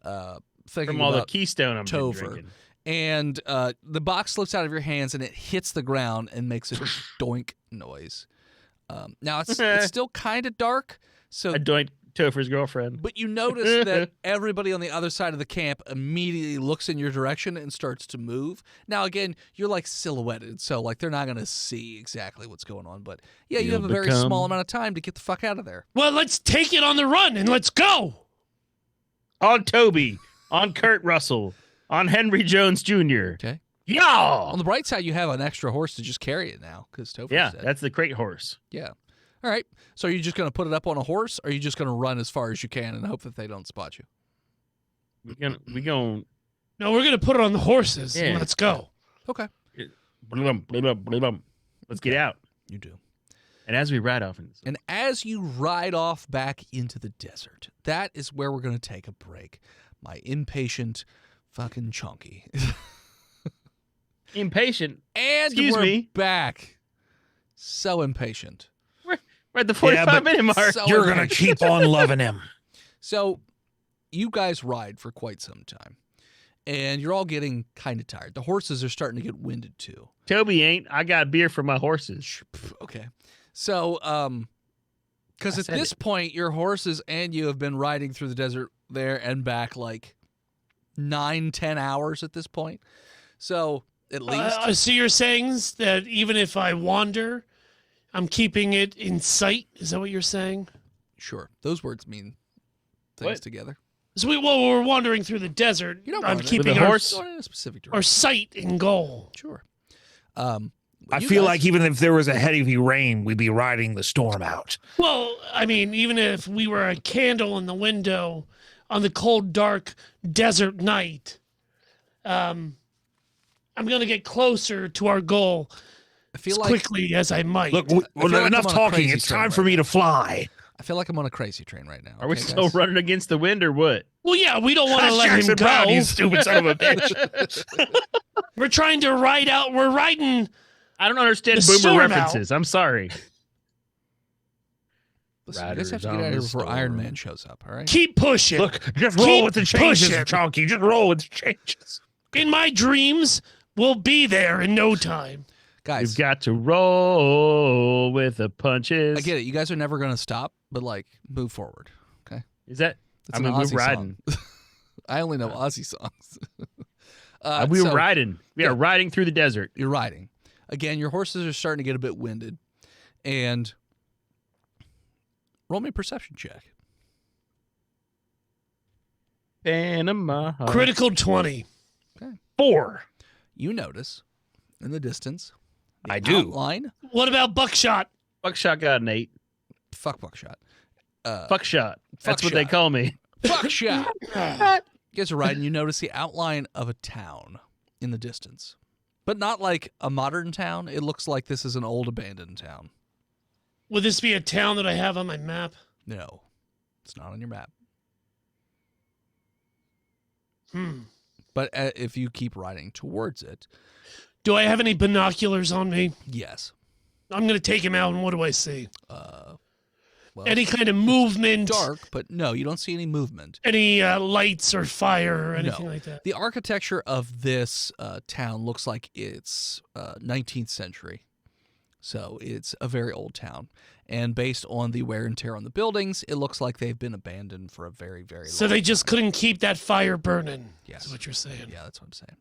Thinking From all the about Keystone I'm Topher. drinking. And the box slips out of your hands and it hits the ground and makes a doink noise. Now it's still kind of dark, so I doinked Topher's girlfriend. but you notice that everybody on the other side of the camp immediately looks in your direction and starts to move. Now again, you're like silhouetted, so like they're not gonna see exactly what's going on. But yeah, you You'll have a very become- small amount of time to get the fuck out of there. Well, let's take it on the run and let's go. On Toby, on Kurt Russell, on Henry Jones Jr. Okay. Y'all. On the bright side, you have an extra horse to just carry it now because Topher Yeah, said. that's the crate horse. Yeah. All right. So are you just going to put it up on a horse, or are you just going to run as far as you can and hope that they don't spot you? We going No, we're going to put it on the horses and Yeah. let's go. Okay. Let's get out. You do. And as we ride off, And as you ride off back into the desert, that is where we're going to take a break. My impatient fucking chunky. impatient. And Excuse we're me. back. So impatient. We're at the 45-minute mark. so You're going to impatient. keep on loving him. So you guys ride for quite some time. And you're all getting kind of tired. The horses are starting to get winded too. Toby ain't. I got beer for my horses. Okay. So, because I at said this point, your horses and you have been riding through the desert there and back like 9-10 hours at this point. So, at least. So you're saying that even if I wander, I'm keeping it in sight? Is that what you're saying? Sure. Those words mean things What? together. So we're wandering through the desert. You're not I'm wandering. keeping With a our, horse? Going in a specific our direction. sight in goal. Sure. I you feel guys- like even if there was a heavy rain, we'd be riding the storm out. Well, I mean, even if we were a candle in the window on the cold, dark desert night, I'm going to get closer to our goal I feel as like quickly as I might. Look, feel like enough I'm on a talking. crazy It's train time for right me now. to fly. I feel like I'm on a crazy train right now. Are we okay, still guys? running against the wind or what? Well, yeah, we don't want to let him Jackson Brown, go. you stupid son of a bitch. We're trying to ride out. We're riding. I don't understand The boomer storm references. I'm sorry. Listen, you guys have to Riders get out of on here the before Iron storm. Man shows up, all right? Keep pushing. Look, just roll Keep with the changes, pushing. Chonky. Just roll with the changes. In my dreams, we'll be there in no time. Guys, You've got to roll with the punches. I get it. You guys are never going to stop, but like, move forward. Is that? It's I mean, an we're Aussie riding. song. I only know Aussie songs. We were so riding. We yeah. are riding through the desert. You're riding. Again, your horses are starting to get a bit winded. And roll me a perception check. Panama. Critical 20. 4. You notice in the distance, I do. outline, What about buckshot? Buckshot got an 8. fuck Buckshot. Fuck shot. That's what they shot. call me. Fuck shot. You guys are riding. You notice the outline of a town in the distance, but not like a modern town. It looks like this is an old abandoned town. Would this be a town that I have on my map? No, it's not on your map. But if you keep riding towards it, Do I have any binoculars on me? yes. I'm going to take him out, and what do I see? Well, Any kind of movement? dark, but no, you don't see any movement. Any lights or fire or anything No. like that? The architecture of this town looks like it's 19th century. So it's a very old town. And based on the wear and tear on the buildings, it looks like they've been abandoned for a very, very long So they just time. couldn't keep that fire burning. Yes. Is what you're saying. Yeah, that's what I'm saying.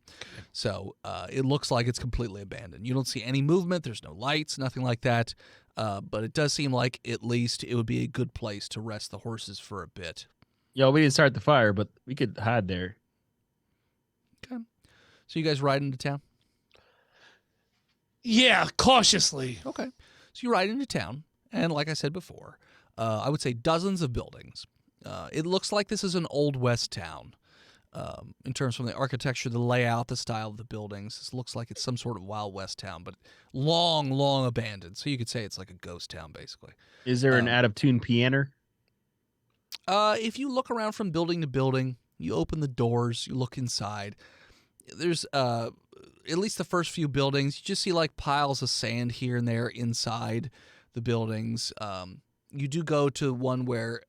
So it looks like it's completely abandoned. You don't see any movement. There's no lights, nothing like that. But it does seem like at least it would be a good place to rest the horses for a bit. Yo, we didn't start the fire, but we could hide there. Okay. So you guys ride into town? Yeah, cautiously. Okay. So you ride into town, and like I said before, I would say dozens of buildings. It looks like this is an Old West town. In terms from the architecture, the layout, the style of the buildings. This looks like it's some sort of Wild West town, but long, long abandoned. So you could say it's like a ghost town, basically. Is there an out-of-tune piano? If you look around from building to building, you open the doors, you look inside. There's at least the first few buildings, you just see like piles of sand here and there inside the buildings. You do go to one where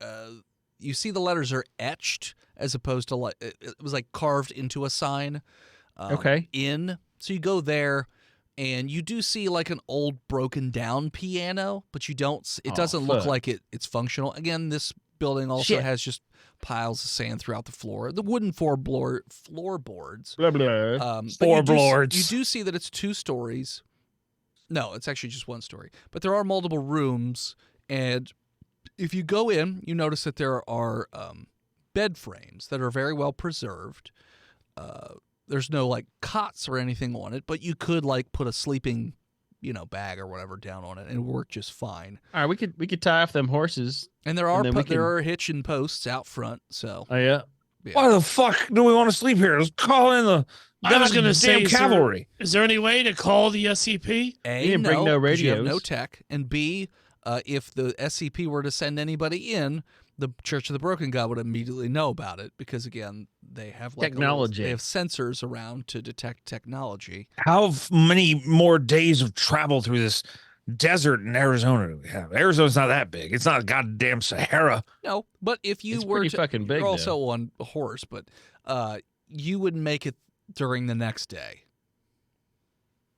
you see the letters are etched as opposed to like it was like carved into a sign. Okay. In. So you go there and you do see like an old broken down piano, but you don't. It Oh, doesn't look fuck. like it's functional. Again, this building also Shit. has just piles of sand throughout the floor. The wooden floorboards. Blah, blah. But Floorboards. You do see that it's 2 stories. No, it's actually just 1 story. But there are multiple rooms, and if you go in, you notice that there are bed frames that are very well preserved. There's no like cots or anything on it, but you could like put a sleeping, bag or whatever down on it, and it would work just fine. All right, we could tie off them horses. And there are then we there can- are hitching posts out front, so Oh yeah. yeah. Why the fuck do we want to sleep here? Let's call in the I was gonna say, damn cavalry. Is there any way to call the SCP? A, You didn't bring no 'cause you have no radios. tech, and B, if the SCP were to send anybody in, the Church of the Broken God would immediately know about it because, again, they have like Technology. they have sensors around to detect technology. How many more days of travel through this desert in Arizona do we have? Arizona's not that big. It's not goddamn Sahara. No, but if you It's were pretty to, fucking big, you're also on a horse, but you would make it during the next day.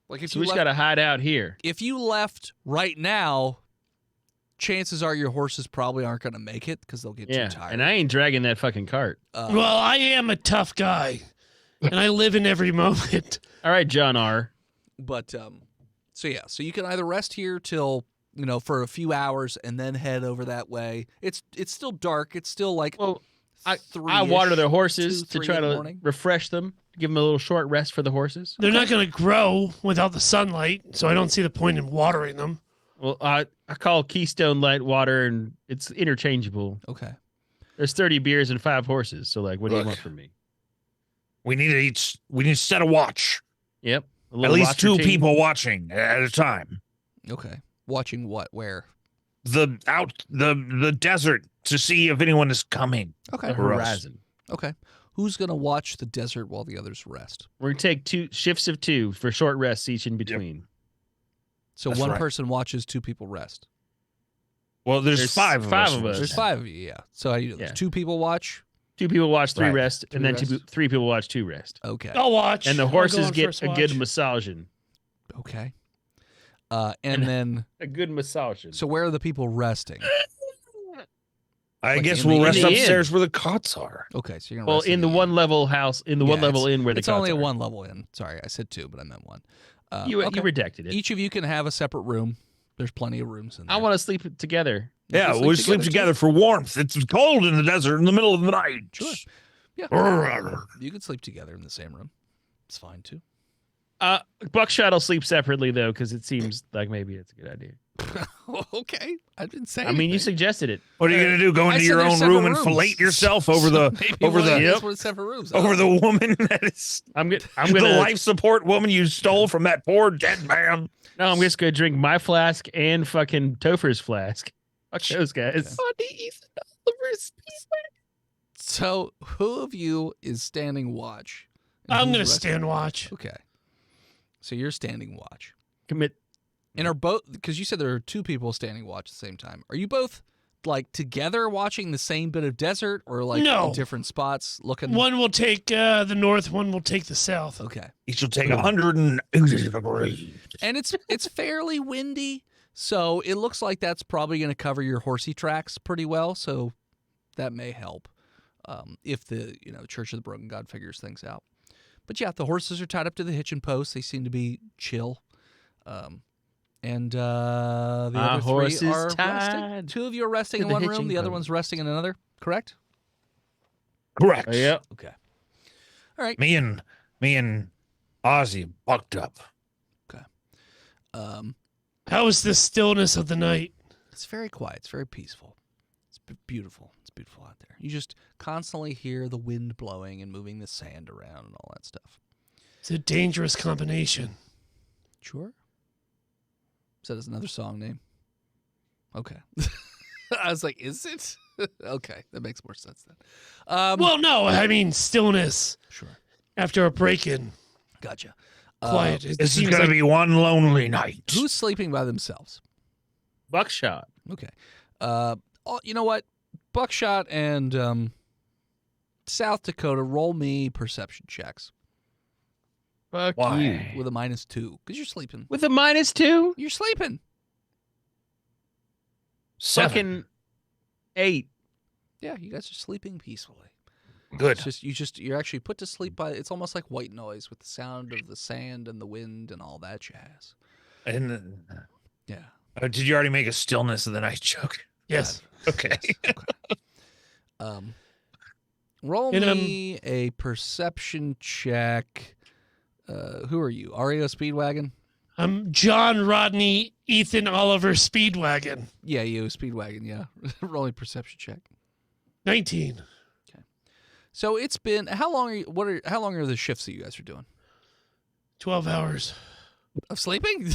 Like if So you we just left, gotta hide out here. if you left right now, chances are your horses probably aren't going to make it because they'll get Yeah, too tired. and I ain't dragging that fucking cart. Well, I am a tough guy, and I live in every moment. All right, John R. But so you can either rest here till for a few hours and then head over that way. It's still dark. It's still like Well, I three-ish, water the horses 2, to 3 try in the to morning. refresh them, give them a little short rest for the horses. They're not going to grow without the sunlight, so I don't see the point in watering them. Well, I call Keystone Light water, and it's interchangeable. Okay. There's 30 beers and 5 horses. So, like, what do you Look. want from me? We need to set a watch. Yep. a At little least watcher 2 team. people watching at a time. Okay. Watching what? Where? The desert to see if anyone is coming. Okay. The For us. horizon. Okay. Who's gonna watch the desert while the others rest? We're gonna take 2 shifts of 2 for short rests each in between. So That's one right. person watches, 2 people rest. Well, there's There's 5 of 5 us. of us. There's 5 of you, yeah. So Yeah. 2 people watch. 2 people watch, 3 Right. rest, 3 and then rest. 3 people watch, 2 rest. Okay. I'll watch. And the I'll go horses on get first a watch. good massaging. Okay. And then, A good massaging. so where are the people resting? I Like guess in we'll the rest inn. upstairs where the cots are. Okay, so you're gonna well, rest in the one level house, in the one Yeah, level inn where the It's only a cots are. 1 level in. Sorry, I said 2, but I meant 1. You okay. redacted it. Each of you can have a separate room. There's plenty of rooms in there. I want to sleep together. You Yeah, can we'll sleep too. together for warmth. It's cold in the desert in the middle of the night. Sure. Yeah. Brrr. You can sleep together in the same room. It's fine too. Buckshot will sleep separately though, because it seems like maybe it's a good idea. Okay, I didn't say. I mean, you anything. suggested it. What are you gonna do? Go I into said your there's own separate room and rooms. fillet yourself over the Maybe over the that's what separate rooms. over the woman that is I'm the gonna life support woman you stole from that poor dead man. No, I'm just gonna drink my flask and fucking Topher's flask. Fuck those guys. So, who of you is standing watch? And I'm who's gonna resting? stand watch. Okay. So you're standing watch. Commit. And are both, because you said there are two people standing watch at the same time. Are you both like together watching the same bit of desert, or like No. in different spots looking? One will take the north, one will take the south. Okay. Each will take 180 degrees. And it's fairly windy, so it looks like that's probably going to cover your horsey tracks pretty well. So that may help if the Church of the Broken God figures things out. But yeah, the horses are tied up to the hitching post. They seem to be chill. And the other horse three is are resting. tied Two of you are resting to in the one room. hitching The other post. one's resting in another. Correct? Correct. Yep. Okay. All right. Me and Ozzy bucked up. How is the stillness of the night? It's very quiet. It's very peaceful. It's beautiful. It's beautiful out there. You just constantly hear the wind blowing and moving the sand around and all that stuff. It's a dangerous combination. Sure. Is that another song name? Okay. I was like, is it? Okay, that makes more sense then. Well, no, I mean stillness Sure. after a break-in. Gotcha. Quiet. It This is seems gonna like be one lonely night. Who's sleeping by themselves? Buckshot. Okay. You know what? Buckshot and South Dakota, roll me perception checks Fuck Why? you. with a -2 because you're sleeping. With a -2? You're sleeping. 7. Fucking 8. Yeah, you guys are sleeping peacefully. Good. It's just you're actually put to sleep by. It's almost like white noise with the sound of the sand and the wind and all that jazz. And Yeah. did you already make a stillness of the night joke? yes. Okay. Roll And, me a perception check. Who are you? REO Speedwagon? I'm John Rodney Ethan Oliver Speedwagon. Yeah, you Speedwagon. Yeah. Roll me a perception check. 19. So it's been how long? How long are the shifts that you guys are doing 12 hours. of sleeping?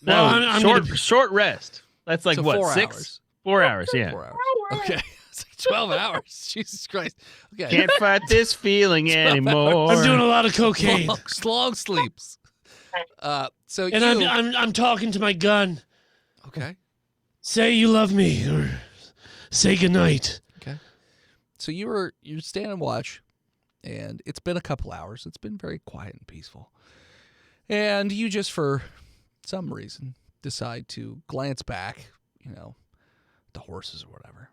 No, Well, I'm gonna- short rest. That's like So what, 4 6? hours. 4 hours, yeah. 4 hours. Okay. It's like 12 hours. Jesus Christ. Okay. Can't fight this feeling anymore. I'm doing a lot of cocaine. long sleeps. So And you. I'm talking to my gun. Okay. Say you love me or say goodnight. So you're standing watch, and it's been a couple hours. It's been very quiet and peaceful. And you just, for some reason, decide to glance back, the horses or whatever.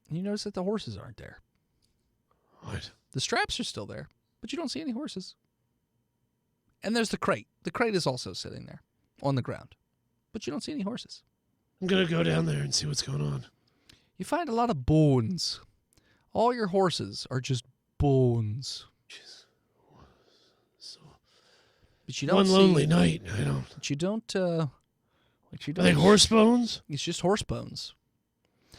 And you notice that the horses aren't there. What? The straps are still there, but you don't see any horses. And there's the crate. The crate is also sitting there on the ground, but you don't see any horses. I'm going to go down there and see what's going on. You find a lot of bones. All your horses are just bones. So, But you don't one see, lonely night. I don't. But you don't. Are they horse bones? It's just horse bones.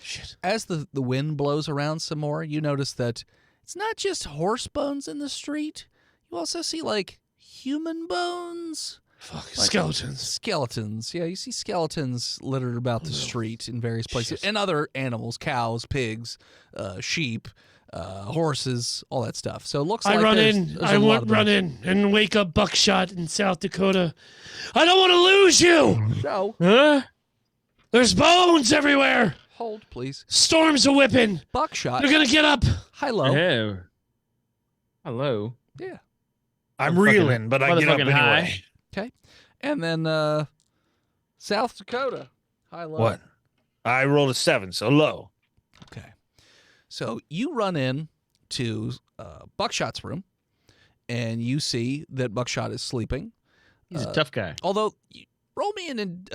Shit. As the wind blows around some more, you notice that it's not just horse bones in the street. You also see like human bones. Fuck. Like Skeletons. Skeletons. Yeah, you see skeletons littered about the street in various places. Shit. And other animals, cows, pigs, sheep, horses, all that stuff. So it looks I like run there's in. a I lot want of run in and wake up Buckshot in South Dakota. I don't want to lose you. So, Huh? There's bones everywhere. hold, please. Storms are whipping. Buckshot. They're gonna get up. High-low. Oh. Hello. Yeah. I'm Motherfucking- reeling, but I get up motherfucking anyway. high. Okay. And then South Dakota. High-low. What? I rolled a 7, so low. Okay. So you run in to Buckshot's room, and you see that Buckshot is sleeping. He's a tough guy. Although, roll me an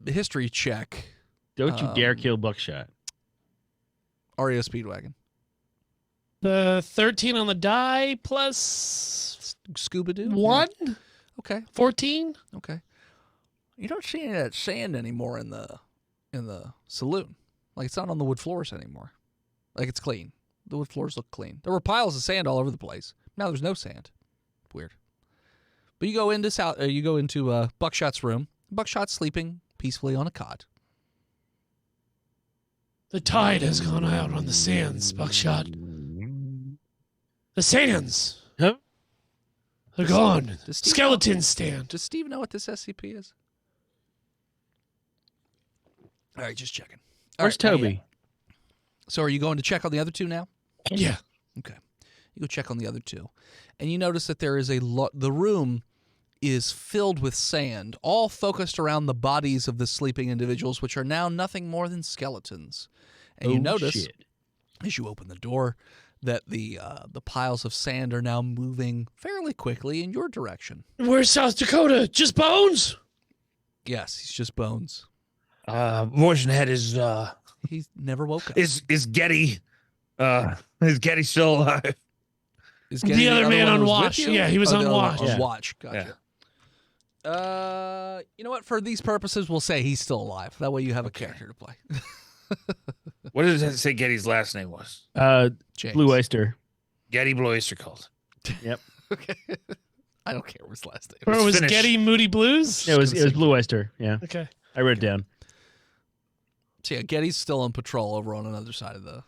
history check, Don't you dare kill Buckshot. REO Speedwagon. The 13 on the die plus Scooby-Doo? 1. Okay. 14. Okay. You don't see any of that sand anymore in the saloon. Like, it's not on the wood floors anymore. Like, it's clean. The wood floors look clean. There were piles of sand all over the place. Now there's no sand. Weird. But you go into Buckshot's room. Buckshot's sleeping peacefully on a cot. The tide has gone out on the sands, Buckshot. The sands. Huh? They're gone. Does Steve Skeleton stand. Does Steve know what this SCP is? All right, just checking. All Where's right, Toby? So are you going to check on the other two now? Yeah. Okay. You go check on the other two. And you notice that there is the room is filled with sand, all focused around the bodies of the sleeping individuals, which are now nothing more than skeletons. And you notice, shit. as you open the door, that the piles of sand are now moving fairly quickly in your direction. Where's South Dakota? Just bones? Yes, he's just bones. Motion Head is He's never woke up. is Getty still alive? Is The Getty other man one on who was with watch. you? Yeah, he was Oh, on the other one watch. On Yeah. watch. Gotcha. You know what? For these purposes, we'll say he's still alive. That way you have a character to play. What does it say Getty's last name was? James. Blue Oyster. Getty Blue Oyster Cult. Okay. I don't care what his last name Or is. it was finished. Getty Moody Blues? It was Blue Oyster. Yeah, Okay. I wrote it down. So yeah, Getty's still on patrol over on another side of the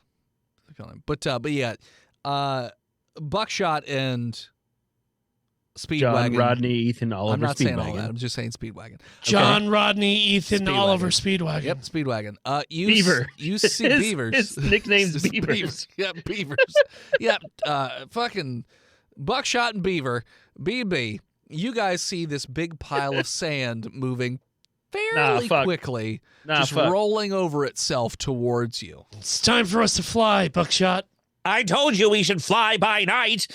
But yeah, Buckshot and Speedwagon. John, Rodney, Ethan, Oliver, I'm not saying all that. Speedwagon. I'm just saying Speedwagon. John, Rodney, Ethan, Speedwagon. Oliver, Speedwagon. Yep, Speedwagon. Beaver. You see His- Beavers. his nickname's Just Beavers. Yep, Beavers. Yep. Fucking Buckshot and Beaver. BB. You guys see this big pile of sand moving fairly fuck. quickly, Nah, just fuck. rolling over itself towards you. It's time for us to fly, Buckshot. I told you we should fly by night.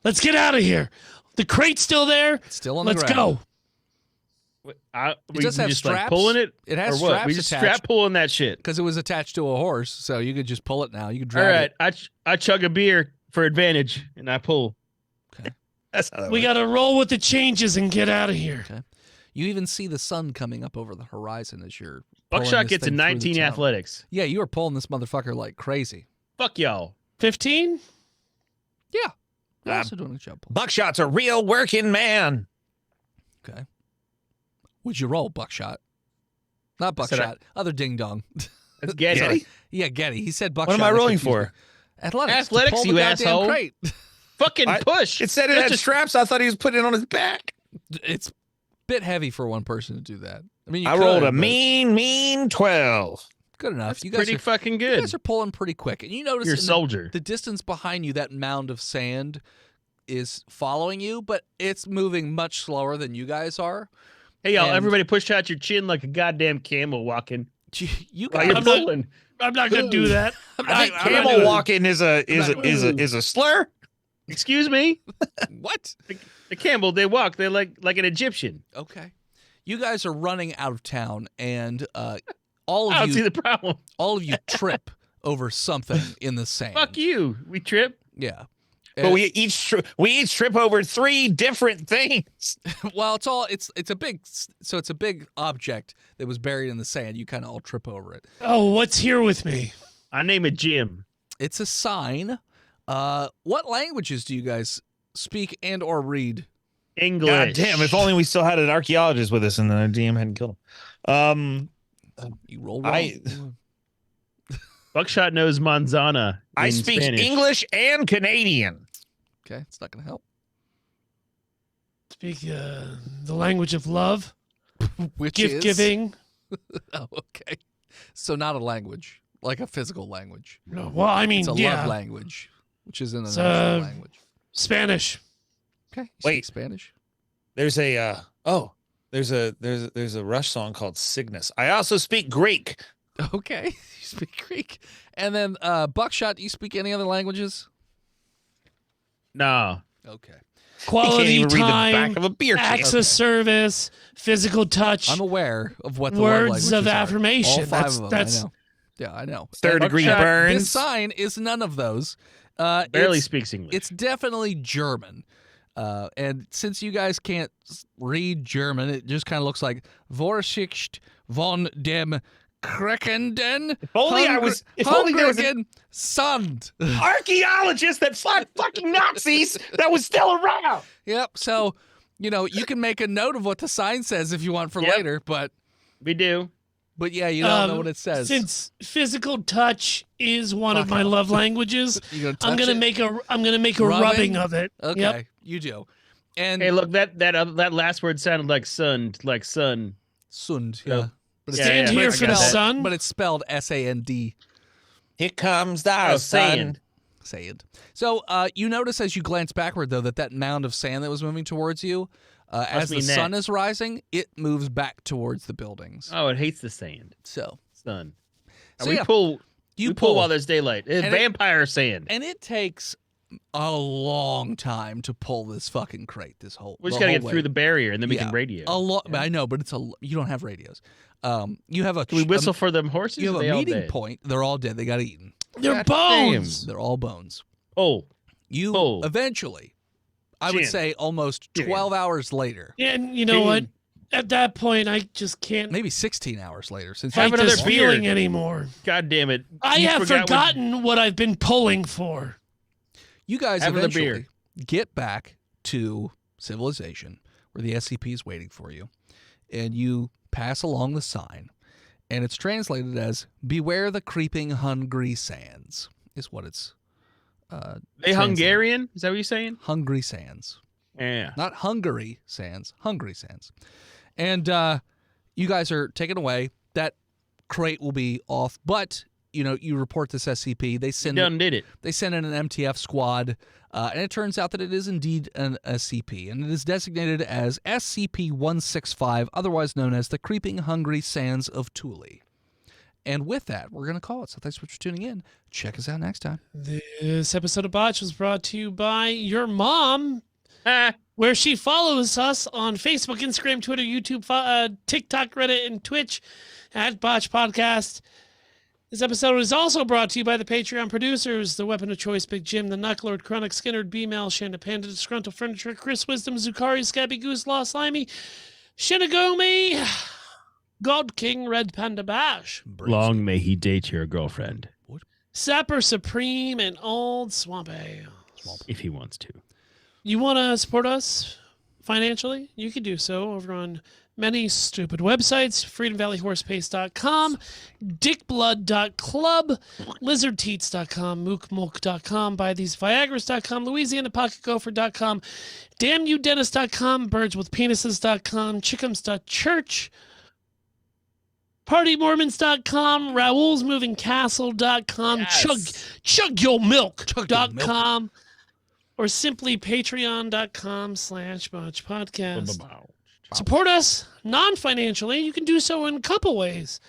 Let's get out of here. The crate's still there. It's still on the Let's ground. go. We does have just straps. like pulling it. It has or what? We straps just attached. strap pulling that shit. Because it was attached to a horse, so you could just pull it now. You could All drag right, it. I chug a beer for advantage, and I pull. That's how that We works. got to roll with the changes and get out of here. You even see the sun coming up over the horizon as you're pulling Buckshot this gets a thing through the 19 town. athletics. Yeah, you are pulling this motherfucker like crazy. Fuck y'all. 15? Yeah. You're Uh, also doing a job. Buckshot's a real working man. Okay. Would you roll, Buckshot? Not Said Buckshot. Other ding dong. That's Getty. Getty? Yeah, Getty. He said Buckshot. What am I that rolling confused for? me. Athletics. to Athletics, pull the you goddamn asshole. crate. Fucking I- push. It said it That's had just- straps. I thought he was putting it on his back. It's a bit heavy for one person to do that. I mean, you I rolled could, a but mean 12. good enough. That's You guys pretty are fucking You good. guys are pulling pretty quick, and you notice You're a in soldier. the distance behind you, that mound of sand is following you, but it's moving much slower than you guys are. Hey y'all, and- everybody push out your chin like a goddamn camel walking. You While guys, you're I'm not- pulling. I'm not going to do that. I think I'm not camel doing it. walking is a slur. Excuse me? what? The camel, they walk. They're like an Egyptian. Okay, you guys are running out of town, and all I of don't see you, the problem. all of you trip over something in the sand. Fuck you. We trip. Yeah. But we each trip over 3 different things. Well, it's a big object that was buried in the sand. You kind of all trip over it. Oh, what's here with me? I name it Jim. It's a sign. What languages do you guys speak and or read? English. God damn! If only we still had an archaeologist with us and the DM hadn't killed him. You roll wrong. I Buckshot knows manzana. I in speak Spanish. English and Canadian. Okay, it's not going to help. Speak the language of love, Which gift is giving. Oh, okay. So not a language, like a physical language. No, well, I mean, It's a yeah, love language, which isn't a It's, national language. Spanish. Okay. You Wait. speak Spanish. There's a there's a Rush song called Cygnus. I also speak Greek. Okay. You speak Greek. And then Buckshot, you speak any other languages? No. Okay. He can't Quality even read the time, back of a beer can. acts of service, physical touch, I'm aware of what the love words languages of are. affirmation. All 5 of them. That's I know. Yeah, I know. Third degree Buckshot, burns. This sign is none of those. Barely It's- speaks English. It's definitely German. And since you guys can't read German, it just kind of looks like Vorsicht von dem Krekenden. If only there was an Sand. archaeologist that fought fucking Nazis that was still around. Yep. So, you can make a note of what the sign says if you want for Yep. later, but We do. yeah, you don't know what it says. Since physical touch is one of my love languages, You gonna I'm touch gonna it? make a rubbing of it. Okay, Yep. you do. And Hey, look, that last word sounded like sun, Sund, Yeah. yeah. But it's Stand yeah, here I for got the that. sun. But it's spelled S-A-N-D. Here comes the Oh, sun. sand. So you notice as you glance backward, though, that mound of sand that was moving towards you, as the mean that. sun is rising, it moves back towards the buildings. Oh, it hates the sand. So Sun. So we yeah, pull. you we pull while there's daylight. It's And it- vampire sand. and it takes a long time to pull this fucking crate. We just the gotta whole get way. through the barrier, and then we Yeah. can radio. A lot. I know, but you don't have radios. You have a. Can we whistle for them horses? You or have they a all meeting dead? point. They're all dead. They got eaten. They're God damn. bones. They're all bones. Oh, You Oh. eventually, I would Jim. say, almost Jim. 12 hours later, And you know what? Jim. At that point, I just can't maybe 16 hours later, since Have fight another this beer. feeling anymore. God damn it! I You have forgot what- forgotten what I've been pulling for. you guys Have another eventually get back to civilization where the SCP is waiting for you, and you pass along the sign, and it's translated as "Beware the creeping hungry sands," is what it's. They Hungarian? Is that what you're saying? Hungry sands. Yeah. Not Hungary sands, hungry sands. And you guys are taken away. That crate will be off, but you report this SCP. They send Done did it. in an MTF squad, and it turns out that it is indeed an SCP, and it is designated as SCP-165, otherwise known as the Creeping Hungry Sands of Thule. And with that, we're going to call it. So thanks for tuning in. Check us out next time. This episode of Botched was brought to you by your mom, Ah, where she follows us on Facebook, Instagram, Twitter, YouTube, TikTok, Reddit, and Twitch at Botched Podcast. This episode is also brought to you by the Patreon producers, The Weapon of Choice, Big Jim, The Knucklord, Chronic Skinner, B-Mail, Shanda Panda, Disgruntled Furniture, Chris Wisdom, Zukari, Scabby Goose, Lost Slimy, Shinigami, God King, Red Panda Bash, long may he date your girlfriend Sapper Supreme, and Old Swampy. if he wants to. You want to support us financially? You can do so over on many stupid websites, freedomvalleyhorsepace.com, dickblood.club, lizardteats.com, mookmulk.com, buytheseviagras.com, louisianapocketgopher.com, damnyoudennis.com, birdswithpenises.com, chickums.church, partymormons.com, raoulsmovingcastle.com, Yes. chugyourmilk.com, or simply patreon.com/botchpodcast. Support us non-financially. You can do so in a couple ways.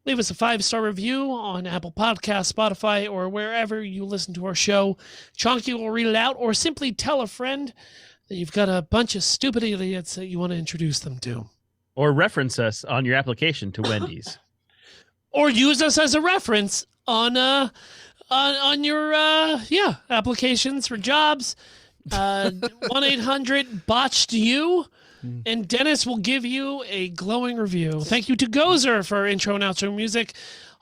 Leave us a 5-star review on Apple Podcasts, Spotify, or wherever you listen to our show. Chonky will read it out, or simply tell a friend that you've got a bunch of stupid idiots that you want to introduce them to. Or reference us on your application to Wendy's. Or use us as a reference on your applications for jobs. 1-800-BOTCHED-YOU, and Dennis will give you a glowing review. Thank you to Gozer for our intro and outro music.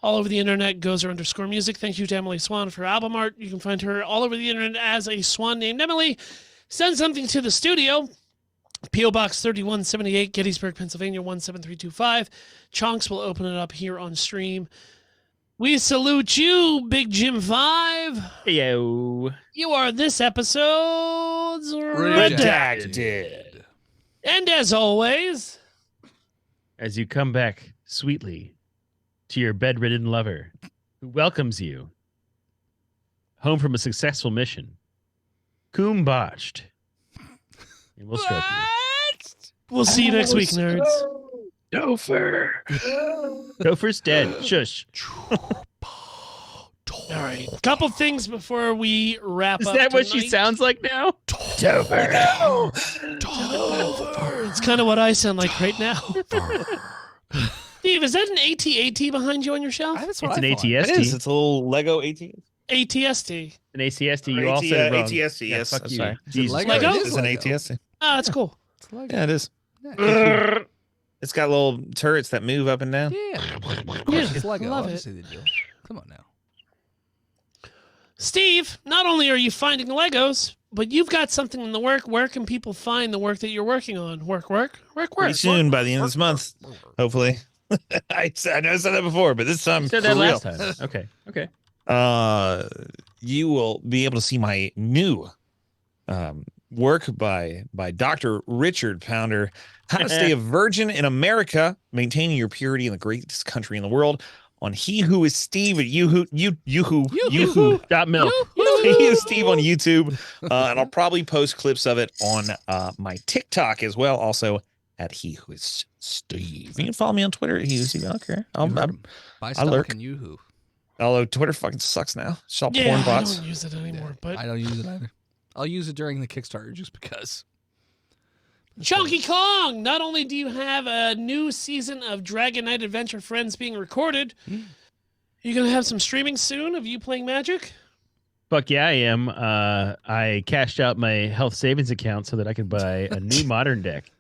All over the internet, Gozer_music. Thank you to Emily Swan for album art. You can find her all over the internet as a swan named Emily. Send something to the studio. P.O. Box 3178, Gettysburg, Pennsylvania 17325. Chonks will open it up here on stream. We salute you, Big Jim 5. Yo. You are this episode's Redacted. And as always, As you come back sweetly to your bedridden lover who welcomes you home from a successful mission, Coom Botched. And we'll stroke you. we'll see you next week, nerds. Gopher. Gopher's dead. Shush. All right. Couple things before we wrap Is up. that what she tonight. sounds like now? It's kind of what I sound like right now. Steve, is that an AT-AT behind you on your shelf? That's It's what an I thought. It ATST. is. It's a little Lego 18. ATST. An ACST. You all said it wrong. ATST, Yeah, yes. fuck I'm you. sorry. Jesus Lego? Christ. Lego? This is an Lego. ATST. Oh, that's cool. It's like, Yeah, it is. yeah, It's got little turrets that move up and down. yeah. Yeah, It's Lego. love Obviously it. they do. Come on now. Steve, not only are you finding Legos, but you've got something in the work. Where can people find the work that you're working on? Work. Pretty soon, by the end of this month, hopefully. I know I said that before, but this time You said for that real. last time. Okay. You will be able to see my new work by Dr. Richard Pounder, How to Stay a Virgin in America, Maintaining Your Purity in the Greatest Country in the World, on He Who Is Steve at Yoo-Hoo. Got milk. He Who Is Steve on YouTube. And I'll probably post clips of it on my TikTok as well, also at He Who Is Steve. You can follow me on Twitter at He Who Is Steve. I don't care. Buy I stock lurk. in Yoo-hoo. Although Twitter fucking sucks now. It's all Yeah, porn I bots. don't use it anymore. But I don't use it either. I'll use it during the Kickstarter just because. Chunky Kong! Not only do you have a new season of Dragon Knight Adventure Friends being recorded, you gonna have some streaming soon of you playing Magic? Fuck yeah, I am. I cashed out my health savings account so that I could buy a new modern deck.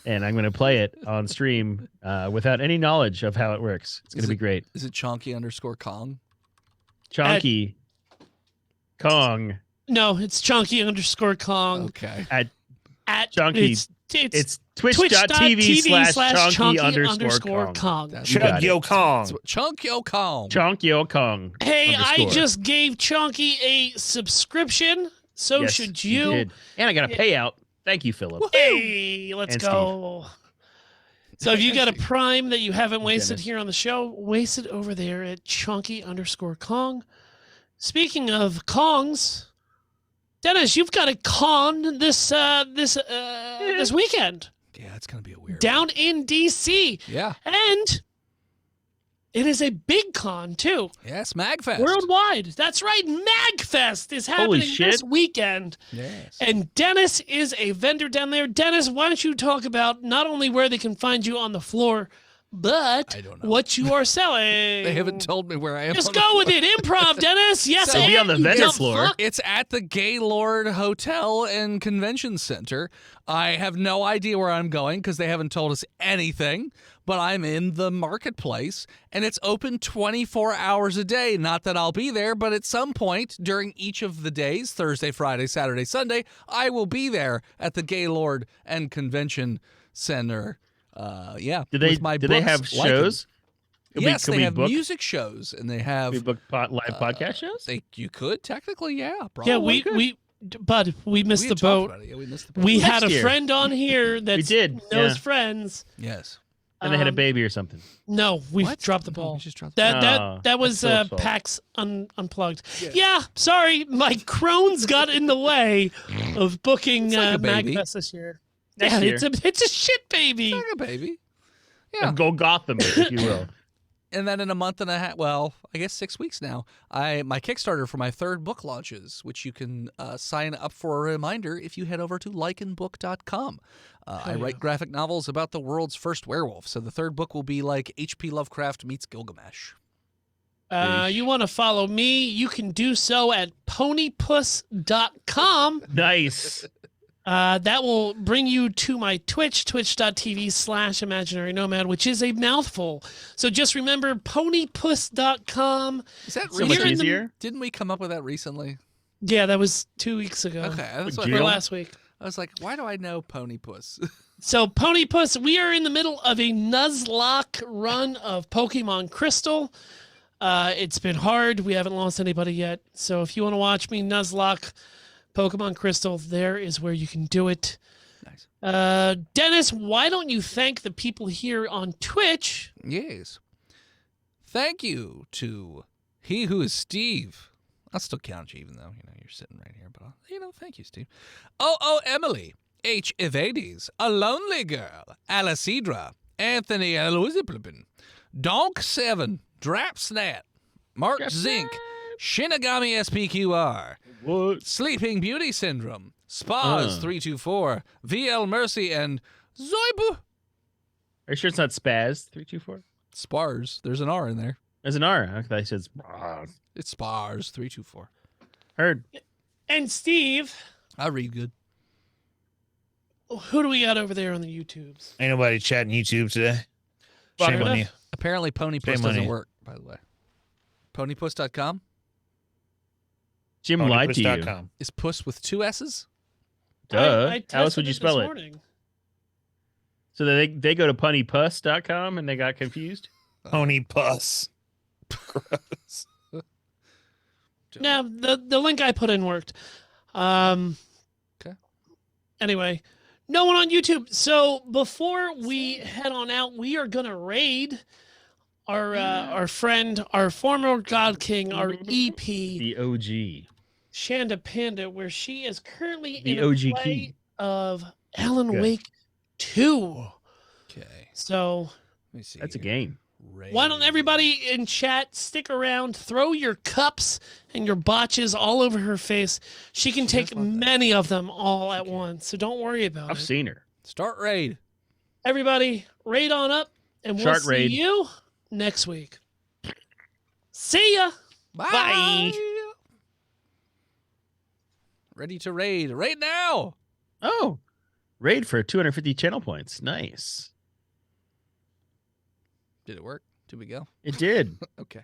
And I'm going to play it on stream without any knowledge of how it works. It's going to be great. Is it Chonky_Kong? Chonky Kong. No, it's Chunky_Kong. Okay. At Chunky. It's twitch.tv/Chonky_Kong. That's Chug got it. Yo Kong. Chunk Kong. Chonky Kong. Hey, I _ just gave Chunky a subscription. So Yes, should you you. did. And I got a payout. Thank you, Philip. Hey, let's And go. So if you got a prime that you haven't wasted Dennis. here on the show, waste it over there at Chunky_Kong. Speaking of Kongs, Dennis, you've got a con this weekend Yeah, it's going to be a weird down in DC. Yeah. And it is a big con too. Yes, MagFest. Worldwide. That's right. MagFest is happening shit. this weekend. Yes. And Dennis is a vendor down there. Dennis, why don't you talk about not only where they can find you on the floor, but I don't know. what you are selling? They haven't told me where I am. Just on the go with floor. it. Improv, Dennis. Yes, So and be on the you vendor dumb floor. fuck. It's at the Gaylord Hotel and Convention Center. I have no idea where I'm going because they haven't told us anything, but I'm in the marketplace and it's open 24 hours a day. Not that I'll be there, but at some point during each of the days, Thursday, Friday, Saturday, Sunday, I will be there at the Gaylord and Convention Center. Yeah. Do they with my do they books have like shows? Can Yes, can they we have book, music shows and they have live podcast shows? you could technically, yeah, probably. Yeah, we missed the had talked boat. about it. Yeah, we missed the boat. We Next had a year. friend on here that did, knows yeah. friends. Yes. And they had a baby or something. No, we What? dropped the No, ball. we just dropped the That was that's Philip's fault. PAX unplugged. Yeah, sorry, my Crohn's got in the way of booking It's like a baby. MagFest this year. Next Yeah, year. it's a shit baby. Like a baby. Yeah. Go Gotham, if you will. And then in a month and a half, well, I guess 6 weeks now, my Kickstarter for my third book launches, which you can sign up for a reminder if you head over to likenbook.com. I write graphic novels about the world's first werewolf, so the third book will be like H.P. Lovecraft meets Gilgamesh. You want to follow me? You can do so at ponypuss.com. Nice. That will bring you to my Twitch, twitch.tv/imaginary nomad, which is a mouthful. So just remember ponypuss.com. Is that So much recent? easier. Didn't we come up with that recently? Yeah, that was 2 weeks ago. Okay, that's what Or I thought. last week. I was like, why do I know Pony Puss? So, Pony Puss, we are in the middle of a Nuzlocke run of Pokemon Crystal. It's been hard. We haven't lost anybody yet. So, if you want to watch me Nuzlocke Pokemon Crystal, there is where you can do it. Nice. Dennis, why don't you thank the people here on Twitch? Yes. Thank you to He Who Is Steve. I'll still count you, even though you're sitting right here. But thank you, Steve. Emily, H. Evades, A Lonely Girl, Alicidra, Anthony Elizabeth, Donk 7, Drapsnat, Mark Zink, Shinigami SPQR, What? Sleeping Beauty Syndrome, Spas 324, VL Mercy, and Zoibu. Are you sure it's not Spaz 324? Spars. There's an R in there. There's an R. I thought I said spars. It's Spars 324. Heard. And Steve, I read good. who do we got over there on the YouTubes? Ain't nobody chatting YouTube today. Fair Shame on you. enough. Apparently, Ponypuss Shame on doesn't you. work. By the way, ponypuss.com Jim lied to you. Ponypuss.com. is puss with 2 S's. Duh. I How else would tested you spell this it? morning. So they go to punnypuss.com and they got confused. Pony Puss. Gross. No, the link I put in worked. Okay. Anyway, no one on YouTube. So before we head on out, we are gonna raid our friend, our former God King, our EP, The OG. Shanda Panda, where she is currently The in a OG play key. of Alan Good. Wake 2. Okay. So Let me see. That's a here. game. why don't everybody in chat stick around, throw your cups and your botches all over her face. She can take does love that. many of them all at once, so don't worry about I've it. seen her. Start raid. Everybody, raid on up, and we'll Chart see raid. you next week. See ya! Bye. Ready to raid right now. Oh, raid for 250 channel points. Nice. Did it work? Did we go? It did. Okay.